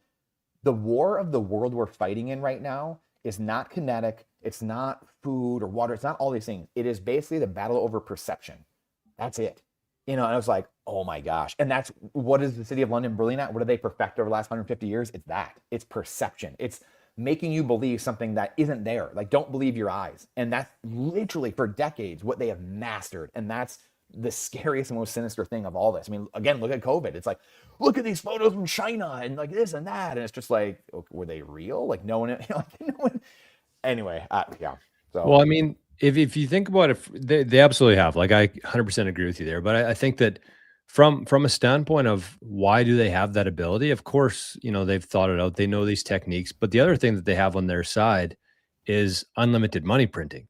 [SPEAKER 3] the war of the world we're fighting in right now is not kinetic. It's not food or water. It's not all these things. It is basically the battle over perception. That's it. And I was like, oh my gosh. And that's what is the city of London brilliant at? What did they perfect over the last 150 years? It's that. It's perception. It's making you believe something that isn't there. Like, don't believe your eyes. And that's literally for decades what they have mastered. And that's the scariest and most sinister thing of all this. I mean, again, look at COVID. It's like, look at these photos from China and like this and that, and it's just like, were they real? Like no one, no one. Anyway, yeah. So
[SPEAKER 2] Well, I mean, if you think about it, they absolutely have. Like I 100% agree with you there. But I think that from a standpoint of why do they have that ability? Of course, they've thought it out. They know these techniques. But the other thing that they have on their side is unlimited money printing,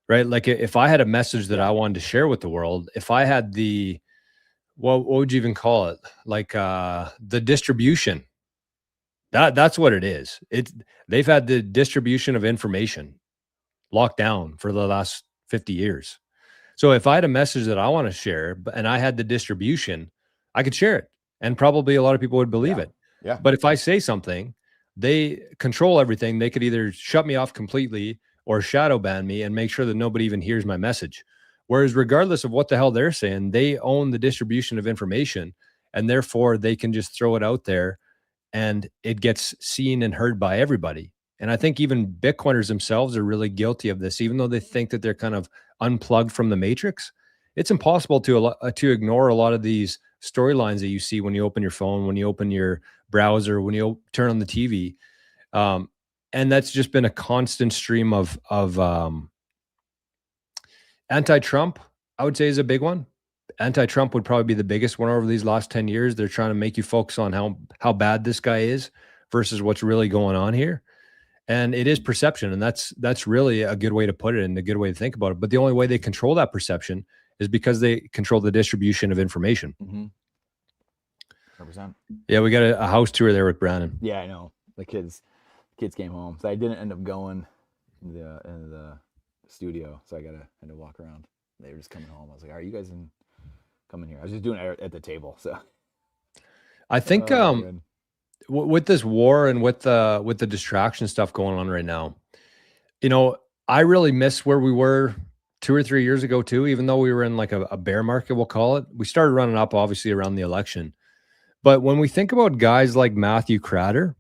[SPEAKER 2] right? Like if I had a message that I wanted to share with the world, if I had the what would you even call it? Like the distribution. That's what it is. They've had the distribution of information locked down for the last 50 years. So if I had a message that I want to share and I had the distribution, I could share it and probably a lot of people would believe it.
[SPEAKER 3] Yeah.
[SPEAKER 2] But if I say something, they control everything. They could either shut me off completely or shadow ban me and make sure that nobody even hears my message. Whereas regardless of what the hell they're saying, they own the distribution of information and therefore they can just throw it out there and it gets seen and heard by everybody. And I think even Bitcoiners themselves are really guilty of this, even though they think that they're kind of unplugged from the matrix. It's impossible to ignore a lot of these storylines that you see when you open your phone, when you open your browser, when you turn on the TV. And that's just been a constant stream of anti-Trump, I would say, is a big one. Anti-Trump would probably be the biggest one over these last 10 years. They're trying to make you focus on how bad this guy is versus what's really going on here. And it is perception. And that's really a good way to put it and a good way to think about it. But the only way they control that perception is because they control the distribution of information.
[SPEAKER 3] 100%.
[SPEAKER 2] Yeah, we got a house tour there with Brandon.
[SPEAKER 3] Yeah, I know. The kids came home. So I didn't end up going into the studio. So I had to walk around. They were just coming home. I was like, are you guys coming here? I was just doing it at the table. So
[SPEAKER 2] I think with this war and with the distraction stuff going on right now, I really miss where we were 2 or 3 years ago too, even though we were in like a bear market, we'll call it. We started running up obviously around the election. But when we think about guys like Matthew Cratter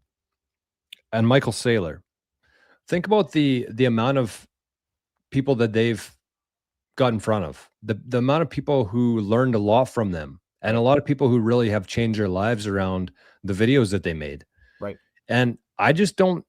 [SPEAKER 2] and Michael Saylor, think about the amount of people that they've got in front of, the amount of people who learned a lot from them, and a lot of people who really have changed their lives around the videos that they made.
[SPEAKER 3] Right.
[SPEAKER 2] And I just don't,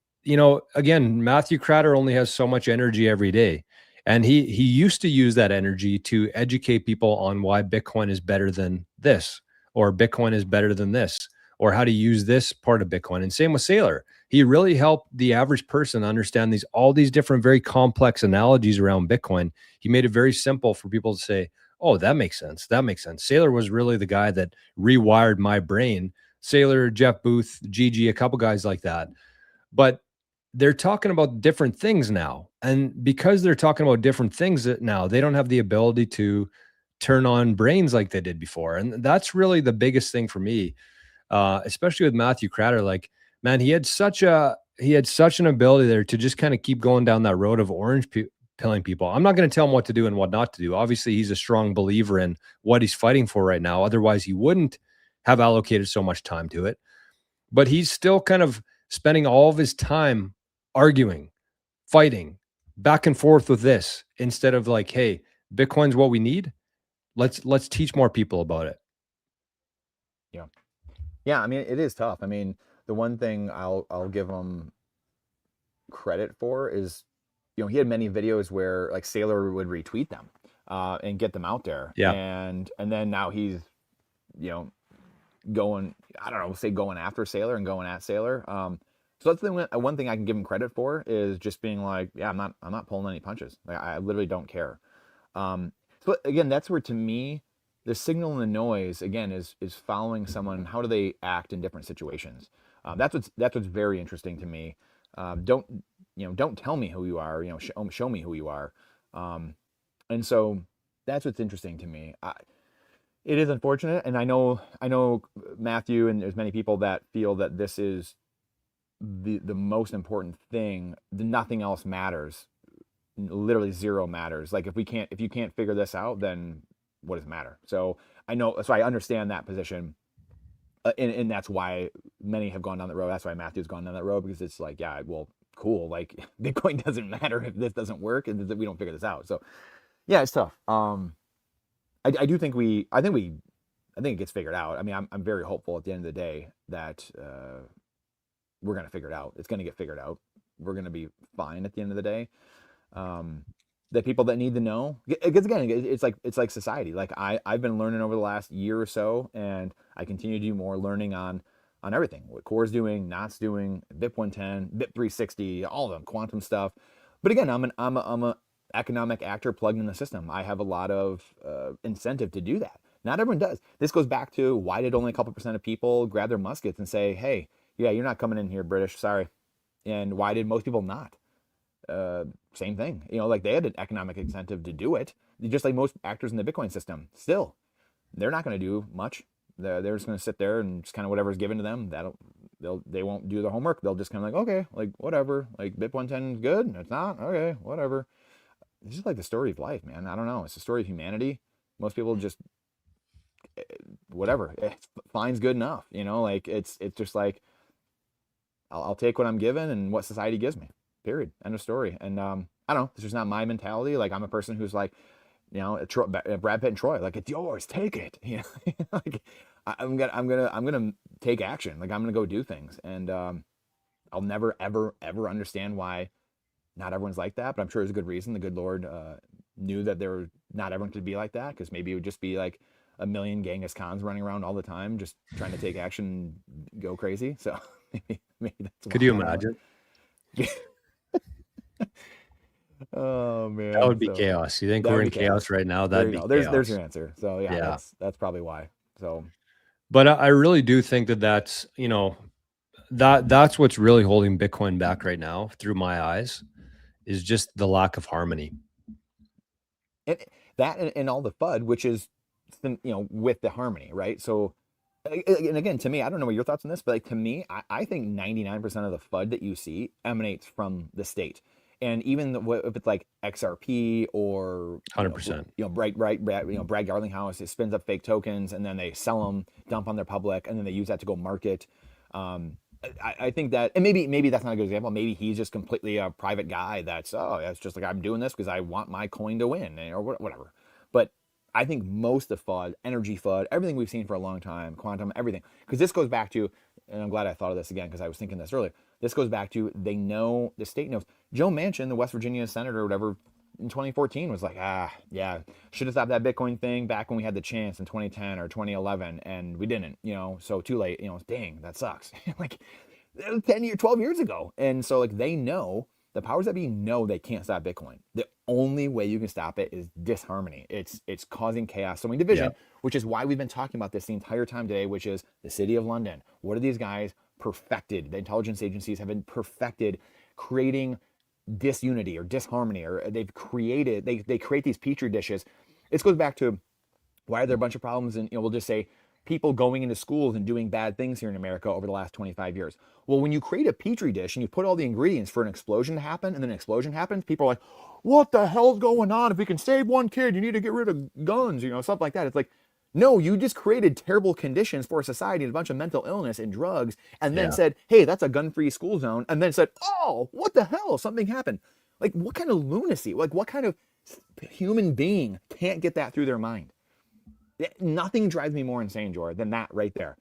[SPEAKER 2] again, Matthew Cratter only has so much energy every day. And he used to use that energy to educate people on why Bitcoin is better than this, or Bitcoin is better than this, or how to use this part of Bitcoin. And same with Saylor. He really helped the average person understand all these different, very complex analogies around Bitcoin. He made it very simple for people to say, oh, that makes sense. That makes sense. Saylor was really the guy that rewired my brain. Saylor, Jeff Booth, Gigi, a couple guys like that. But they're talking about different things now. And because they're talking about different things now, they don't have the ability to turn on brains like they did before. And that's really the biggest thing for me, especially with Matthew Cratter. Like, man, he had such an ability there to just kind of keep going down that road of orange pilling people. I'm not going to tell him what to do and what not to do. Obviously, he's a strong believer in what he's fighting for right now. Otherwise, he wouldn't have allocated so much time to it. But he's still kind of spending all of his time arguing, fighting back and forth with this, instead of like, hey, Bitcoin's what we need. Let's teach more people about it.
[SPEAKER 3] Yeah. I mean, it is tough. I mean, the one thing I'll give him credit for is, he had many videos where like Saylor would retweet them and get them out there.
[SPEAKER 2] Yeah.
[SPEAKER 3] And then now he's, going, I don't know, say going after Saylor and going at Saylor. So that's the one thing I can give him credit for, is just being like, yeah, I'm not pulling any punches. Like, I literally don't care. So again, that's where, to me, the signal and the noise again is following someone. How do they act in different situations? That's what's very interesting to me. Don't tell me who you are. Show me who you are. And so that's what's interesting to me. It is unfortunate, and I know Matthew, and there's many people that feel that this is the most important thing. Nothing else matters. Literally zero matters. Like, if you can't figure this out, then what does it matter? So I understand that position, and that's why many have gone down that road. That's why Matthew's gone down that road, because it's like, yeah, well, cool. Like, Bitcoin doesn't matter if this doesn't work and that we don't figure this out. So yeah, it's tough. I do think I think it gets figured out. I mean, I'm very hopeful at the end of the day that we're going to figure it out. It's going to get figured out. We're going to be fine at the end of the day. The people that need to know, because again, it's like society. Like I've been learning over the last year or so, and I continue to do more learning on everything, what Core's doing, Knott's doing, BIP 110, BIP 360, all of them, quantum stuff. But again, I'm a economic actor plugged in the system. I have a lot of incentive to do that. Not everyone does. This goes back to why did only a couple % of people grab their muskets and say, hey, yeah, you're not coming in here, British, sorry. And why did most people not? Same thing. You know, like they had an economic incentive to do it, just like most actors in the Bitcoin system. Still, they're not going to do much. They're just going to sit there and just kind of whatever's given to them. They won't do their homework. They'll just kind of like, okay, like whatever. Like BIP 110 is good. It's not okay. Whatever. It's just like the story of life, man. I don't know. It's the story of humanity. Most people just whatever. Fine's good enough. You know, like it's just like I'll take what I'm given and what society gives me. Period. End of story. And I don't know. It's just not my mentality. Like I'm a person who's like, you know, Brad Pitt and Troy. Like it's yours. Take it. You know, like I'm gonna take action. Like I'm gonna go do things. And I'll never ever understand why not everyone's like that. But I'm sure there's a good reason. The good Lord knew that not everyone could be like that, because maybe it would just be like a million Genghis Khans running around all the time, just trying to take action, and go crazy. So maybe that's.
[SPEAKER 2] Could you imagine?
[SPEAKER 3] Oh man,
[SPEAKER 2] that would be chaos. You think we're in chaos right now? That'd be chaos.
[SPEAKER 3] There's your answer. So yeah. That's probably why. So,
[SPEAKER 2] but I really do think that's, you know, that's what's really holding Bitcoin back right now, through my eyes, is just the lack of harmony.
[SPEAKER 3] And all the FUD, which is, you know, with the harmony, right? So, and again, to me, I don't know what your thoughts on this, but like to me, I think 99% of the FUD that you see emanates from the state. And even if it's like XRP or
[SPEAKER 2] 100%,
[SPEAKER 3] you know, Brad Garlinghouse, it spins up fake tokens and then they sell them, dump on their public, and then they use that to go market. I think that, and maybe that's not a good example. Maybe he's just completely a private guy that's just like, I'm doing this because I want my coin to win, or whatever. But I think most of FUD, energy FUD, everything we've seen for a long time, quantum, everything, because this goes back to, and I'm glad I thought of this again because I was thinking this earlier. This goes back to, they know, the state knows. Joe Manchin, the West Virginia senator or whatever, in 2014 was like, yeah, should have stopped that Bitcoin thing back when we had the chance in 2010 or 2011, and we didn't, you know, so too late, you know, dang, that sucks. Like 12 years ago. And so like they know, the powers that be know they can't stop Bitcoin. The only way you can stop it is disharmony. It's causing chaos, sowing division, which is why we've been talking about this the entire time today, which is the City of London. What are these guys perfected? The intelligence agencies have been perfected creating disunity or disharmony, or they create these petri dishes. This goes back to why are there a bunch of problems, and we'll just say people going into schools and doing bad things here in America over the last 25 years. Well, when you create a petri dish and you put all the ingredients for an explosion to happen, and then an explosion happens, people are like, what the hell's going on? If we can save one kid, you need to get rid of guns, stuff like that. It's like, no, you just created terrible conditions for a society and a bunch of mental illness and drugs, and then said, hey, that's a gun-free school zone, and then said, oh, what the hell? Something happened. Like, what kind of lunacy? Like, what kind of human being can't get that through their mind? Nothing drives me more insane, Jor, than that right there.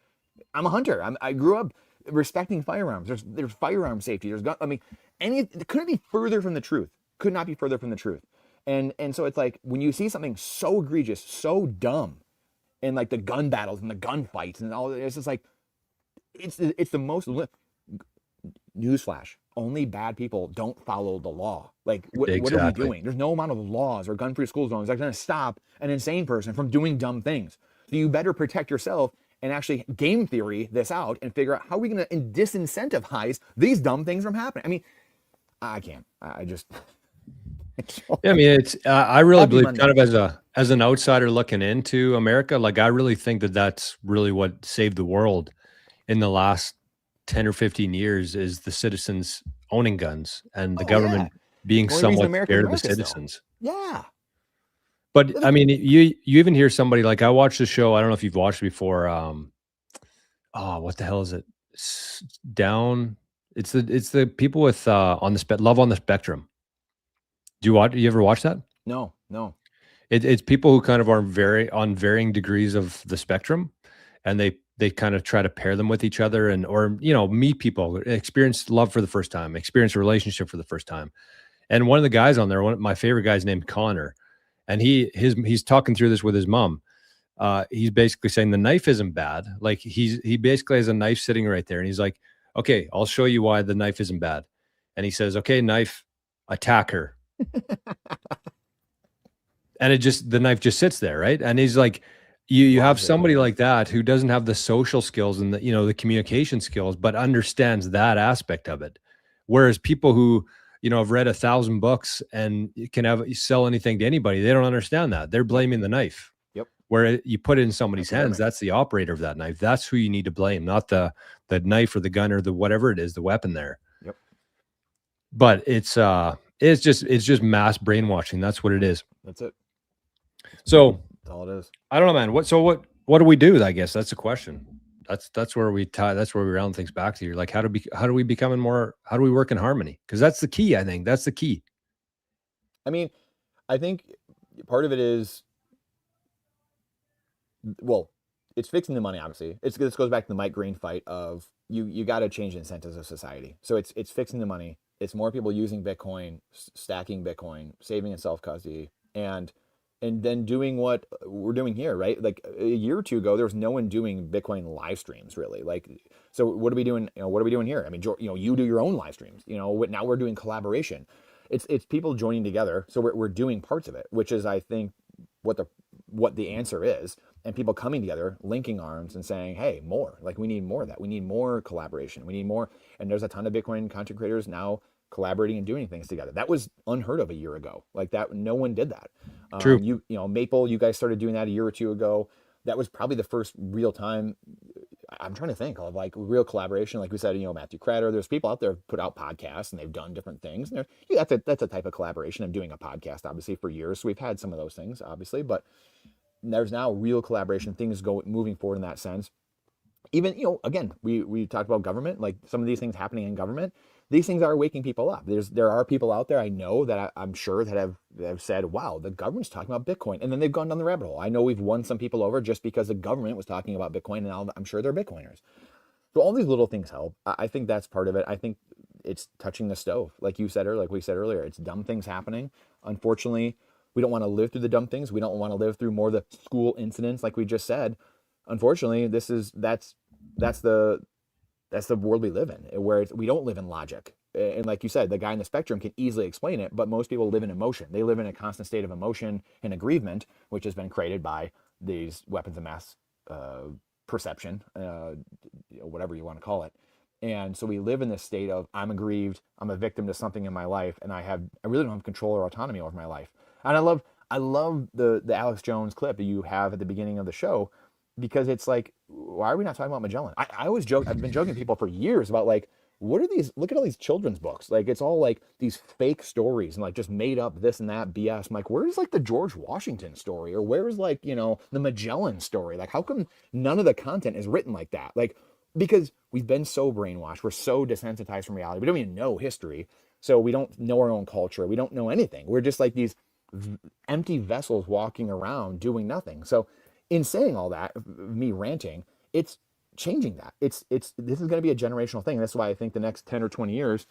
[SPEAKER 3] I'm a hunter. I grew up respecting firearms. There's firearm safety. There's gun. I mean, it couldn't be further from the truth. Could not be further from the truth. And so it's like, when you see something so egregious, so dumb, and like the gun battles and the gunfights and all, it's just like, it's the most. Newsflash: only bad people don't follow the law. Like, what are we doing? There's no amount of laws or gun-free school zones that's going to stop an insane person from doing dumb things. So you better protect yourself and actually game theory this out and figure out how are we going to disincentivize these dumb things from happening. I mean, I can't. I just.
[SPEAKER 2] Yeah, I mean, it's. I really believe, kind of as an outsider looking into America, like I really think that's really what saved the world in the last 10 or 15 years, is the citizens owning guns and the government being somewhat scared of the citizens.
[SPEAKER 3] Yeah.
[SPEAKER 2] But I mean, you even hear somebody, like, I watched the show, I don't know if you've watched it before. What the hell is it? It's the people with Love on the Spectrum. Do you ever watch that?
[SPEAKER 3] No.
[SPEAKER 2] It's people who kind of are on varying degrees of the spectrum, and they kind of try to pair them with each other, and or meet people, experience love for the first time, experience a relationship for the first time. And one of the guys on there, one of my favorite guys named Connor, and he's talking through this with his mom. He's basically saying the knife isn't bad. Like he basically has a knife sitting right there, and he's like, okay, I'll show you why the knife isn't bad. And he says, okay, knife, attack her. And the knife just sits there, right? And he's like, you have somebody like that who doesn't have the social skills and the communication skills, but understands that aspect of it. Whereas people who have read 1,000 books and can sell anything to anybody, they don't understand that. They're blaming the knife.
[SPEAKER 3] Yep.
[SPEAKER 2] Where you put it in somebody's hands, that's the operator of that knife. That's who you need to blame, not the knife or the gun or the whatever it is, the weapon there.
[SPEAKER 3] Yep.
[SPEAKER 2] But it's just mass brainwashing. That's what it is.
[SPEAKER 3] That's it.
[SPEAKER 2] So
[SPEAKER 3] that's all it is.
[SPEAKER 2] I don't know, man. What do we do? I guess that's the question. That's where we round things back to. You're like, how do we work in harmony? Because that's the key. I think that's the key.
[SPEAKER 3] I mean, I think part of it is, well, it's fixing the money. Obviously, this goes back to the Mike Green fight of you got to change the incentives of society. So it's fixing the money. It's more people using Bitcoin, stacking Bitcoin, saving in self-custody, and then doing what we're doing here, right? Like a year or two ago, there was no one doing Bitcoin live streams, really. Like, so what are we doing? What are we doing here? I mean, you do your own live streams. Now we're doing collaboration. It's people joining together. So we're doing parts of it, which is, I think, what the answer is, and people coming together, linking arms, and saying, hey, more. Like, we need more of that. We need more collaboration. We need more. And there's a ton of Bitcoin content creators now collaborating and doing things together. That was unheard of a year ago. Like that, no one did that.
[SPEAKER 2] True.
[SPEAKER 3] Maple, you guys started doing that a year or two ago. That was probably the first real time. I'm trying to think of like real collaboration. Like we said, Matthew Cratter, there's people out there who put out podcasts and they've done different things. And that's a type of collaboration. I'm doing a podcast, obviously, for years. So we've had some of those things, obviously, but there's now real collaboration, things moving forward in that sense. Even, again, we talked about government, like some of these things happening in government. These things are waking people up. There are people out there I know that I'm sure that have said, wow, the government's talking about Bitcoin. And then they've gone down the rabbit hole. I know we've won some people over just because the government was talking about Bitcoin, and now I'm sure they're Bitcoiners. So all these little things help. I think that's part of it. I think it's touching the stove. Like we said earlier, it's dumb things happening. Unfortunately, we don't want to live through the dumb things. We don't want to live through more of the school incidents, like we just said. Unfortunately, that's the world we live in, where we don't live in logic. And like you said, the guy in the spectrum can easily explain it, but most people live in emotion. They live in a constant state of emotion and aggrievement, which has been created by these weapons of mass perception, whatever you want to call it. And so we live in this state of, I'm aggrieved, I'm a victim to something in my life, and I really don't have control or autonomy over my life. And I love the Alex Jones clip that you have at the beginning of the show, because it's like, why are we not talking about Magellan? I always joke, I've been joking to people for years about like, what are these, look at all these children's books. Like, it's all like these fake stories and like just made up this and that BS. I'm like, where's like the George Washington story? Or where's like, the Magellan story? Like, how come none of the content is written like that? Like, because we've been so brainwashed. We're so desensitized from reality. We don't even know history. So we don't know our own culture. We don't know anything. We're just like these empty vessels walking around doing nothing. So in saying all that, me ranting, it's changing that. This is going to be a generational thing. And that's why I think the next 10 or 20 years,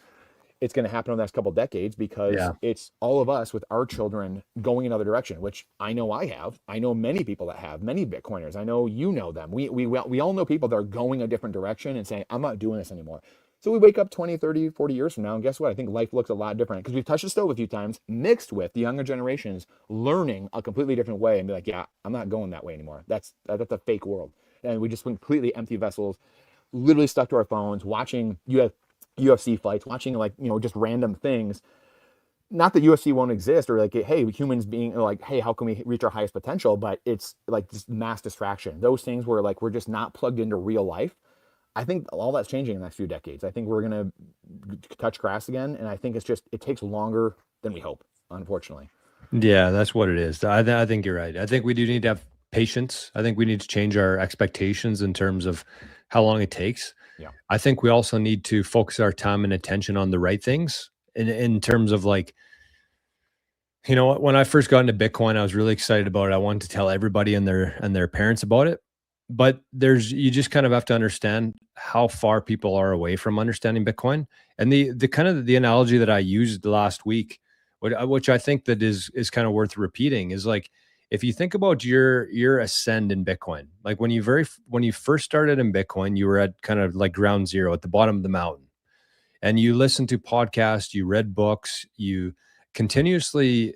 [SPEAKER 3] it's going to happen over the next couple of decades, because it's all of us with our children going another direction, which I know I have. I know many people that have, many Bitcoiners. I know you know them. We all know people that are going a different direction and saying, I'm not doing this anymore. So we wake up 20, 30, 40 years from now, and guess what? I think life looks a lot different, because we've touched the stove a few times, mixed with the younger generations learning a completely different way and be like, yeah, I'm not going that way anymore. That's a fake world. And we just went completely empty vessels, literally stuck to our phones, watching UFC fights, watching like, just random things. Not that UFC won't exist, or like, hey, humans being like, hey, how can we reach our highest potential? But it's like this mass distraction. Those things where like, we're just not plugged into real life. I think all that's changing in the next few decades. I think we're going to touch grass again. And I think it takes longer than we hope, unfortunately.
[SPEAKER 2] Yeah, that's what it is. I think you're right. I think we do need to have patience. I think we need to change our expectations in terms of how long it takes.
[SPEAKER 3] Yeah.
[SPEAKER 2] I think we also need to focus our time and attention on the right things in terms of like, You know what? When I first got into Bitcoin, I was really excited about it. I wanted to tell everybody and their parents about it. But you just kind of have to understand how far people are away from understanding Bitcoin. And the kind of the analogy that I used last week, which I think that is kind of worth repeating, is like, if you think about your ascend in Bitcoin, like when you first started in Bitcoin, you were at kind of like ground zero at the bottom of the mountain, and you listened to podcasts, you read books, you continuously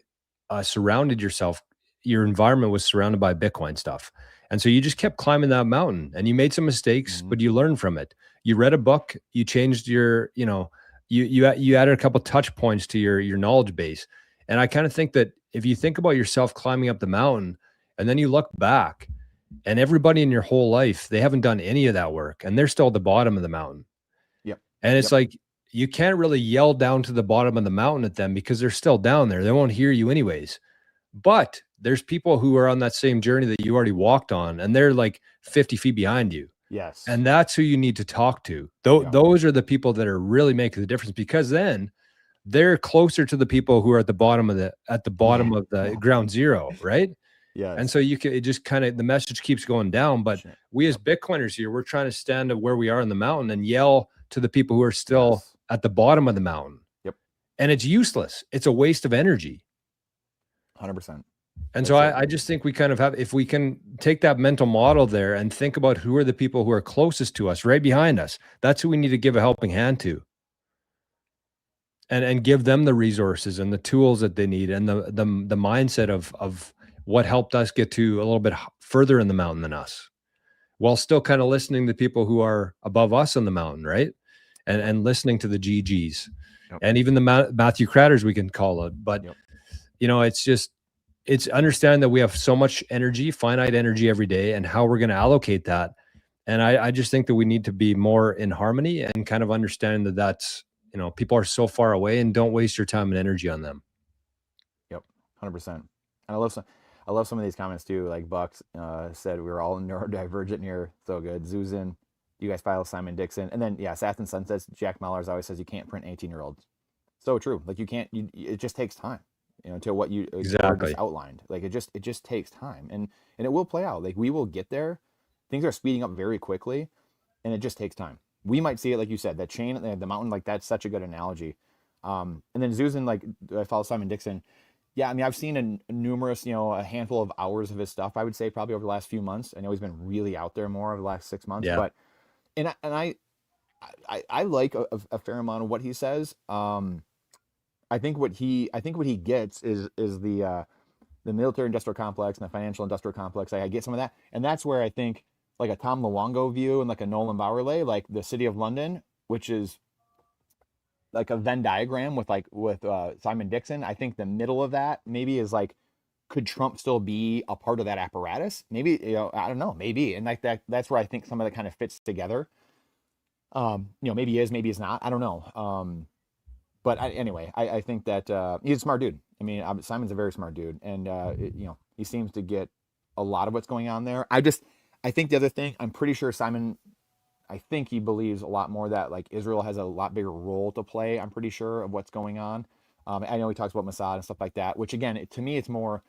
[SPEAKER 2] surrounded yourself. Your environment was surrounded by Bitcoin stuff. And so you just kept climbing that mountain, and you made some mistakes, but you learned from it. You read a book, you changed you added a couple touch points to your knowledge base. And I kind of think that if you think about yourself climbing up the mountain and then you look back, and everybody in your whole life, they haven't done any of that work and they're still at the bottom of the mountain.
[SPEAKER 3] Yep.
[SPEAKER 2] And it's like, you can't really yell down to the bottom of the mountain at them because they're still down there. They won't hear you anyways. But there's people who are on that same journey that you already walked on, and they're like 50 feet behind you.
[SPEAKER 3] Yes.
[SPEAKER 2] And that's who you need to talk to. Those are the people that are really making the difference, because then they're closer to the people who are at the bottom of the ground zero, right?
[SPEAKER 3] Yeah.
[SPEAKER 2] And so it just kind of, the message keeps going down. But we as Bitcoiners here, we're trying to stand at where we are in the mountain and yell to the people who are still at the bottom of the mountain.
[SPEAKER 3] Yep.
[SPEAKER 2] And it's useless. It's a waste of energy.
[SPEAKER 3] 100%.
[SPEAKER 2] And so I just think we kind of have, if we can take that mental model there and think about who are the people who are closest to us, right behind us, that's who we need to give a helping hand to. And give them the resources and the tools that they need, and the mindset of what helped us get to a little bit further in the mountain than us, while still kind of listening to people who are above us on the mountain, right? And listening to the GGs, and even the Matthew Cratters, we can call it. But, it's understanding that we have so much energy, finite energy every day, and how we're going to allocate that. And I just think that we need to be more in harmony and kind of understand that that's, people are so far away, and don't waste your time and energy on them.
[SPEAKER 3] Yep. 100%. And I love some of these comments too. Like Bucks said, we were all neurodivergent here. So good. Zuzin, you guys follow Simon Dixon. And then, Sath and Sunsets, Jack Mellors always says you can't print 18-year-olds. So true. Like it just takes time, to what you just outlined. Like it just takes time, and it will play out. Like we will get there. Things are speeding up very quickly, and it just takes time. We might see it, like you said, that chain, the mountain, like that's such a good analogy. And then Zuzin, like I follow Simon Dixon. Yeah, I mean, I've seen numerous, a handful of hours of his stuff, I would say, probably over the last few months. I know he's been really out there more over the last 6 months, but I like a fair amount of what he says. I think what he gets is the military industrial complex and the financial industrial complex. I get some of that, and that's where I think like a Tom Luongo view and like a Nolan Bowerley, like the City of London, which is like a Venn diagram with Simon Dixon. I think the middle of that maybe is like, could Trump still be a part of that apparatus? Maybe, I don't know, maybe. And like that's where I think some of that kind of fits together. Maybe he is, maybe he's not. I don't know. But anyway, I think that he's a smart dude. I mean, Simon's a very smart dude, and he seems to get a lot of what's going on there. I think the other thing, I'm pretty sure Simon, I think he believes a lot more that like Israel has a lot bigger role to play. I'm pretty sure of what's going on. I know he talks about Mossad and stuff like that, which again, to me, it's more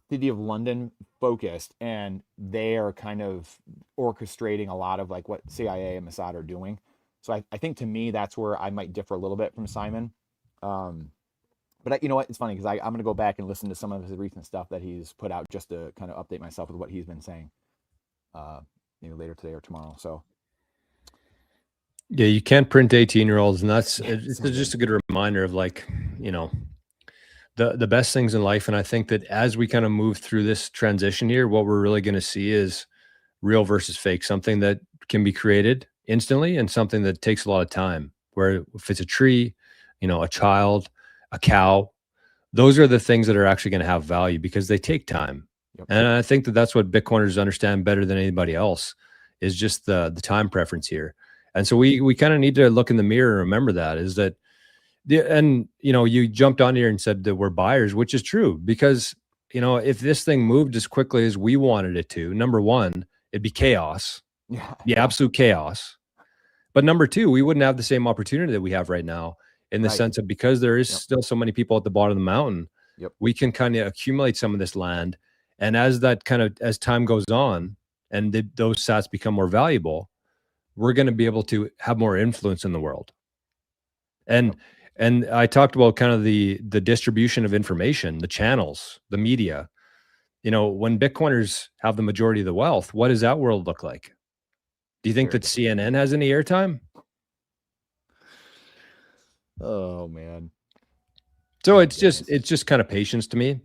[SPEAKER 3] City of London focused, and they are kind of orchestrating a lot of like what CIA and Mossad are doing. So I think to me, that's where I might differ a little bit from Simon. But you know what? It's funny because I'm going to go back and listen to some of his recent stuff that he's put out just to kind of update myself with what he's been saying later today or tomorrow. So.
[SPEAKER 2] Yeah, you can't print 18-year-olds, and it's just a good reminder of like, the best things in life. And I think that as we kind of move through this transition here, what we're really going to see is real versus fake, something that can be created instantly and something that takes a lot of time. Where if it's a tree, a child, a cow, those are the things that are actually going to have value because they take time. Yep. And I think that that's what Bitcoiners understand better than anybody else, is just the time preference here. And so we kind of need to look in the mirror and remember that is that, you jumped on here and said that we're buyers, which is true because, if this thing moved as quickly as we wanted it to, number one, it'd be chaos. Absolute chaos. But number two, we wouldn't have the same opportunity that we have right now in the sense of, because there is still so many people at the bottom of the mountain,
[SPEAKER 3] Yep.
[SPEAKER 2] we can kind of accumulate some of this land. And as time goes on and those sats become more valuable, we're going to be able to have more influence in the world. And and I talked about kind of the distribution of information, the channels, the media. When Bitcoiners have the majority of the wealth, what does that world look like? Do you think that CNN has any airtime?
[SPEAKER 3] Oh man.
[SPEAKER 2] So it's just kind of patience to me.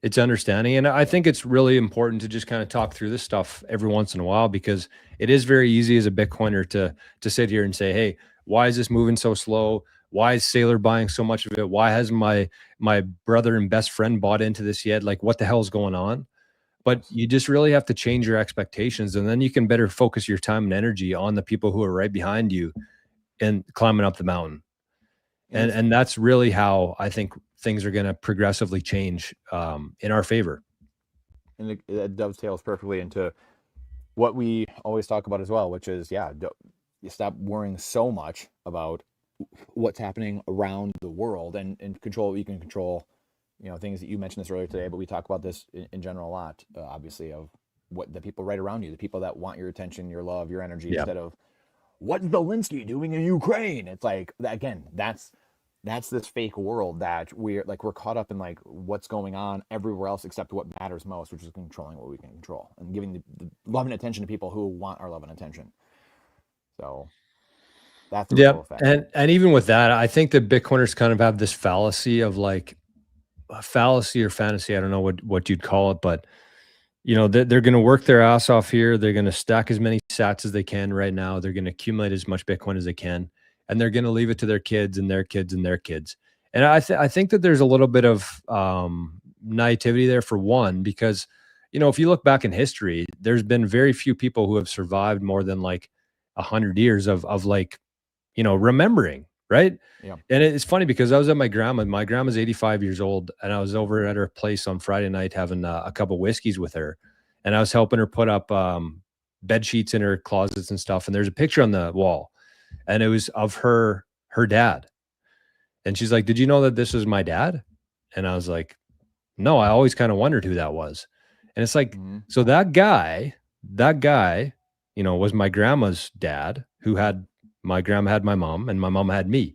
[SPEAKER 2] It's understanding. And I think it's really important to just kind of talk through this stuff every once in a while, because it is very easy as a Bitcoiner to sit here and say, hey, why is this moving so slow? Why is Saylor buying so much of it? Why hasn't my brother and best friend bought into this yet? Like, what the hell is going on? But you just really have to change your expectations, and then you can better focus your time and energy on the people who are right behind you and climbing up the mountain. And that's really how I think things are going to progressively change in our favor.
[SPEAKER 3] And it dovetails perfectly into what we always talk about as well, which is, you stop worrying so much about what's happening around the world and control what you can control. Things that you mentioned this earlier today, but we talk about this in general a lot, obviously, of what the people right around you, the people that want your attention, your love, your energy, instead of what's Zelensky doing in Ukraine. It's like, again, that's this fake world that we're caught up in, like, what's going on everywhere else except what matters most, which is controlling what we can control and giving the love and attention to people who want our love and attention. So that's the ripple effect.
[SPEAKER 2] And even with that, I think that Bitcoiners kind of have this fallacy of, like, a fallacy or fantasy, I don't know what you'd call it, but they're going to work their ass off here. They're going to stack as many sats as they can right now. They're going to accumulate as much Bitcoin as they can, and they're going to leave it to their kids and their kids and their kids. And I think that there's a little bit of naivety there, for one, because if you look back in history, there's been very few people who have survived more than like 100 years of remembering. Right.
[SPEAKER 3] Yeah.
[SPEAKER 2] And it's funny because I was at my grandma's 85 years old, and I was over at her place on Friday night having a couple of whiskeys with her, and I was helping her put up bed sheets in her closets and stuff. And there's a picture on the wall, and it was of her dad. And she's like, "Did you know that this was my dad?" And I was like, "No, I always kind of wondered who that was." And it's like, so that guy, was my grandma's dad, my grandma had my mom, and my mom had me.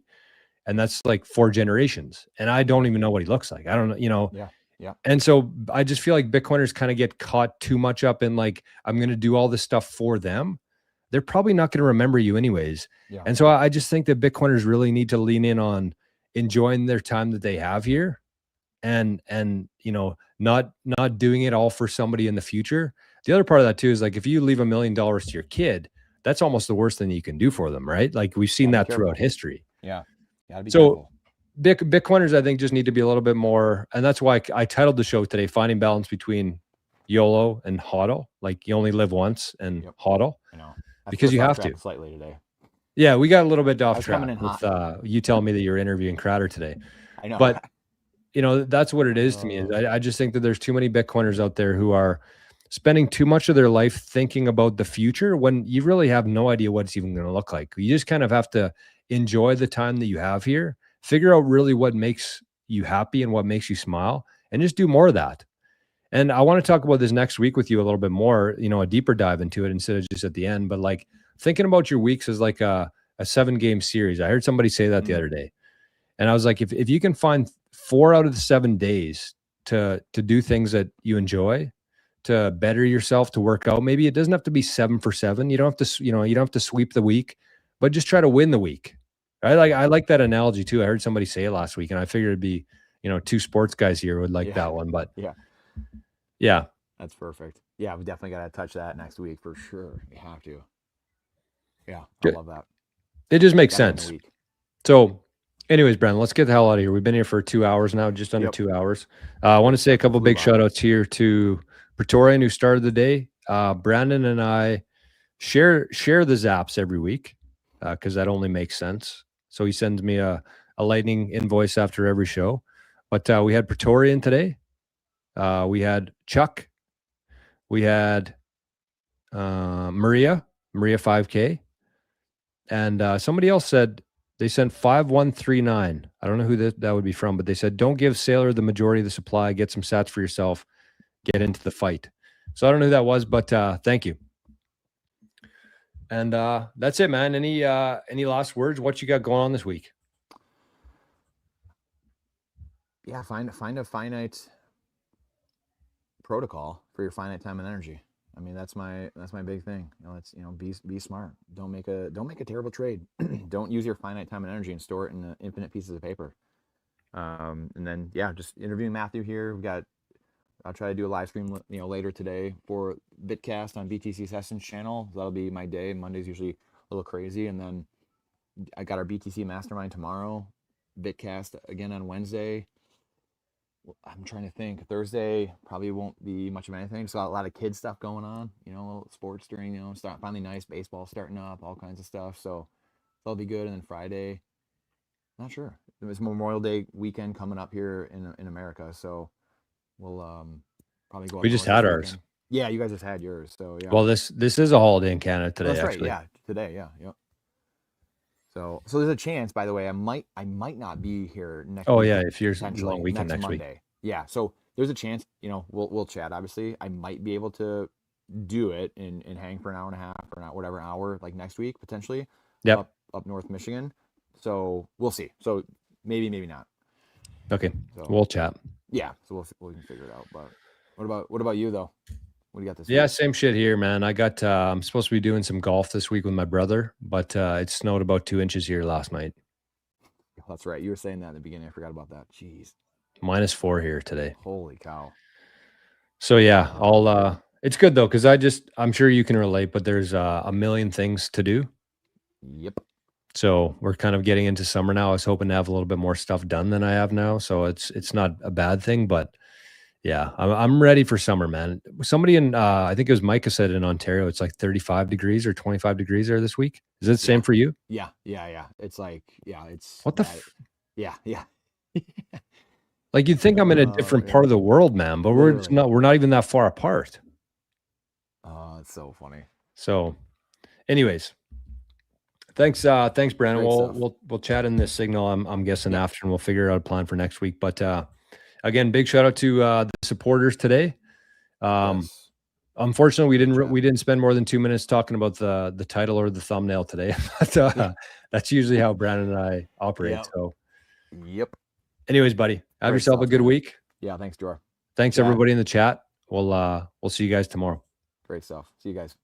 [SPEAKER 2] And that's like 4 generations. And I don't even know what he looks like. I don't know,
[SPEAKER 3] Yeah.
[SPEAKER 2] And so I just feel like Bitcoiners kind of get caught too much up in, like, I'm going to do all this stuff for them. They're probably not going to remember you anyways.
[SPEAKER 3] Yeah.
[SPEAKER 2] And so I just think that Bitcoiners really need to lean in on enjoying their time that they have here, and not doing it all for somebody in the future. The other part of that too is, like, if you leave $1 million to your kid, that's almost the worst thing you can do for them, right? Like, we've seen that throughout history.
[SPEAKER 3] Yeah. Gotta be
[SPEAKER 2] So
[SPEAKER 3] careful.
[SPEAKER 2] Bitcoiners, I think, just need to be a little bit more, and that's why I titled the show today, Finding Balance Between YOLO and HODL. Like, you only live once, and HODL.
[SPEAKER 3] I know.
[SPEAKER 2] Because you have to.
[SPEAKER 3] Slightly today.
[SPEAKER 2] Yeah, we got a little bit off track
[SPEAKER 3] with
[SPEAKER 2] you telling me that you're interviewing Crowder today.
[SPEAKER 3] I know.
[SPEAKER 2] But that's what it is to me. Is I just think that there's too many Bitcoiners out there who are spending too much of their life thinking about the future when you really have no idea what it's even going to look like. You just kind of have to enjoy the time that you have here, figure out really what makes you happy and what makes you smile, and just do more of that. And I want to talk about this next week with you a little bit more, a deeper dive into it instead of just at the end, but like thinking about your weeks as like a 7-game series. I heard somebody say that the other day. And I was like, if you can find 4 out of the 7 days to do things that you enjoy, to better yourself, to work out, maybe it doesn't have to be 7 for 7. You don't have to, you don't have to sweep the week, but just try to win the week. Right? I like that analogy too. I heard somebody say it last week, and I figured it'd be, 2 sports guys here would like that one, but yeah,
[SPEAKER 3] that's perfect. Yeah, we definitely got to touch that next week for sure. We have to. Yeah, I love that.
[SPEAKER 2] It just makes sense. So anyways, Brandon, let's get the hell out of here. We've been here for 2 hours now, just under 2 hours. I want to say a couple big shout outs here to Praetorian, who started the day. Brandon and I share the zaps every week because that only makes sense. So he sends me a lightning invoice after every show. But we had Praetorian today. We had Chuck. We had Maria 5K. And somebody else said They sent 5139. I don't know who that would be from, but they said, don't give Sailor the majority of the supply. Get some sats for yourself. Get into the fight. So I don't know who that was, but thank you. And that's it, man. Any last words? What you got going on this week?
[SPEAKER 3] Yeah, find a finite protocol for your finite time and energy. I mean, that's my big thing. It's be smart. Don't make a terrible trade. Don't use your finite time and energy and store it in infinite pieces of paper. And then just interviewing Matthew here. I'll try to do a live stream later today for Bitcast on BTC Sessions channel. That'll be my day. Monday's usually a little crazy, and then I got our BTC Mastermind tomorrow. Bitcast again on Wednesday. I'm trying to think. Thursday probably won't be much of anything. So a lot of kid stuff going on. Sports during finally nice baseball starting up, all kinds of stuff. So that'll be good. And then Friday, not sure. There's Memorial Day weekend coming up here in America, so we'll probably go.
[SPEAKER 2] We just had ours.
[SPEAKER 3] Yeah, you guys just had yours. So yeah.
[SPEAKER 2] Well, this is a holiday in Canada today.
[SPEAKER 3] That's right.
[SPEAKER 2] Actually.
[SPEAKER 3] Yeah, today. Yeah. Yep. So there's a chance, by the way, I might not be here next.
[SPEAKER 2] Oh
[SPEAKER 3] week,
[SPEAKER 2] yeah, if you're long weekend next
[SPEAKER 3] Monday.
[SPEAKER 2] Week.
[SPEAKER 3] Yeah, so there's a chance. We'll chat. Obviously, I might be able to do it and hang for an hour and a half or not whatever hour like next week potentially.
[SPEAKER 2] Yep.
[SPEAKER 3] Up North Michigan. So we'll see. So maybe not.
[SPEAKER 2] Okay.
[SPEAKER 3] So,
[SPEAKER 2] we'll chat.
[SPEAKER 3] Yeah. So we can figure it out. But what about you though? What do you got this
[SPEAKER 2] week?
[SPEAKER 3] week?
[SPEAKER 2] Same shit here, man. I got I'm supposed to be doing some golf this week with my brother, but it snowed about 2 inches here last night.
[SPEAKER 3] That's right. You were saying that in the beginning. I forgot about that. Jeez.
[SPEAKER 2] -4 here today.
[SPEAKER 3] Holy cow.
[SPEAKER 2] So yeah, I'll it's good though, because I'm sure you can relate, but there's a million things to do.
[SPEAKER 3] Yep.
[SPEAKER 2] So we're kind of getting into summer now. I was hoping to have a little bit more stuff done than I have now. So it's not a bad thing, but yeah, I'm ready for summer, man. Somebody in I think it was Micah said in Ontario, it's like 35 degrees or 25 degrees there this week. Is it the same for you?
[SPEAKER 3] Yeah. It's like, it's
[SPEAKER 2] what the
[SPEAKER 3] yeah.
[SPEAKER 2] Like you'd think I'm in a different part of the world, man, but we're not even that far apart.
[SPEAKER 3] Oh, it's so funny.
[SPEAKER 2] So anyways, thanks Brandon. We'll chat in this signal. I'm guessing after, and we'll figure out a plan for next week. But again, big shout out to the supporters today.
[SPEAKER 3] Yes.
[SPEAKER 2] Unfortunately, we didn't spend more than 2 minutes talking about the title or the thumbnail today. But that's usually how Brandon and I operate.
[SPEAKER 3] Yep.
[SPEAKER 2] So
[SPEAKER 3] yep.
[SPEAKER 2] Anyways, buddy, have yourself a good week.
[SPEAKER 3] Yeah, thanks, Jor.
[SPEAKER 2] Thanks everybody in the chat. We'll see you guys tomorrow.
[SPEAKER 3] Great stuff. See you guys.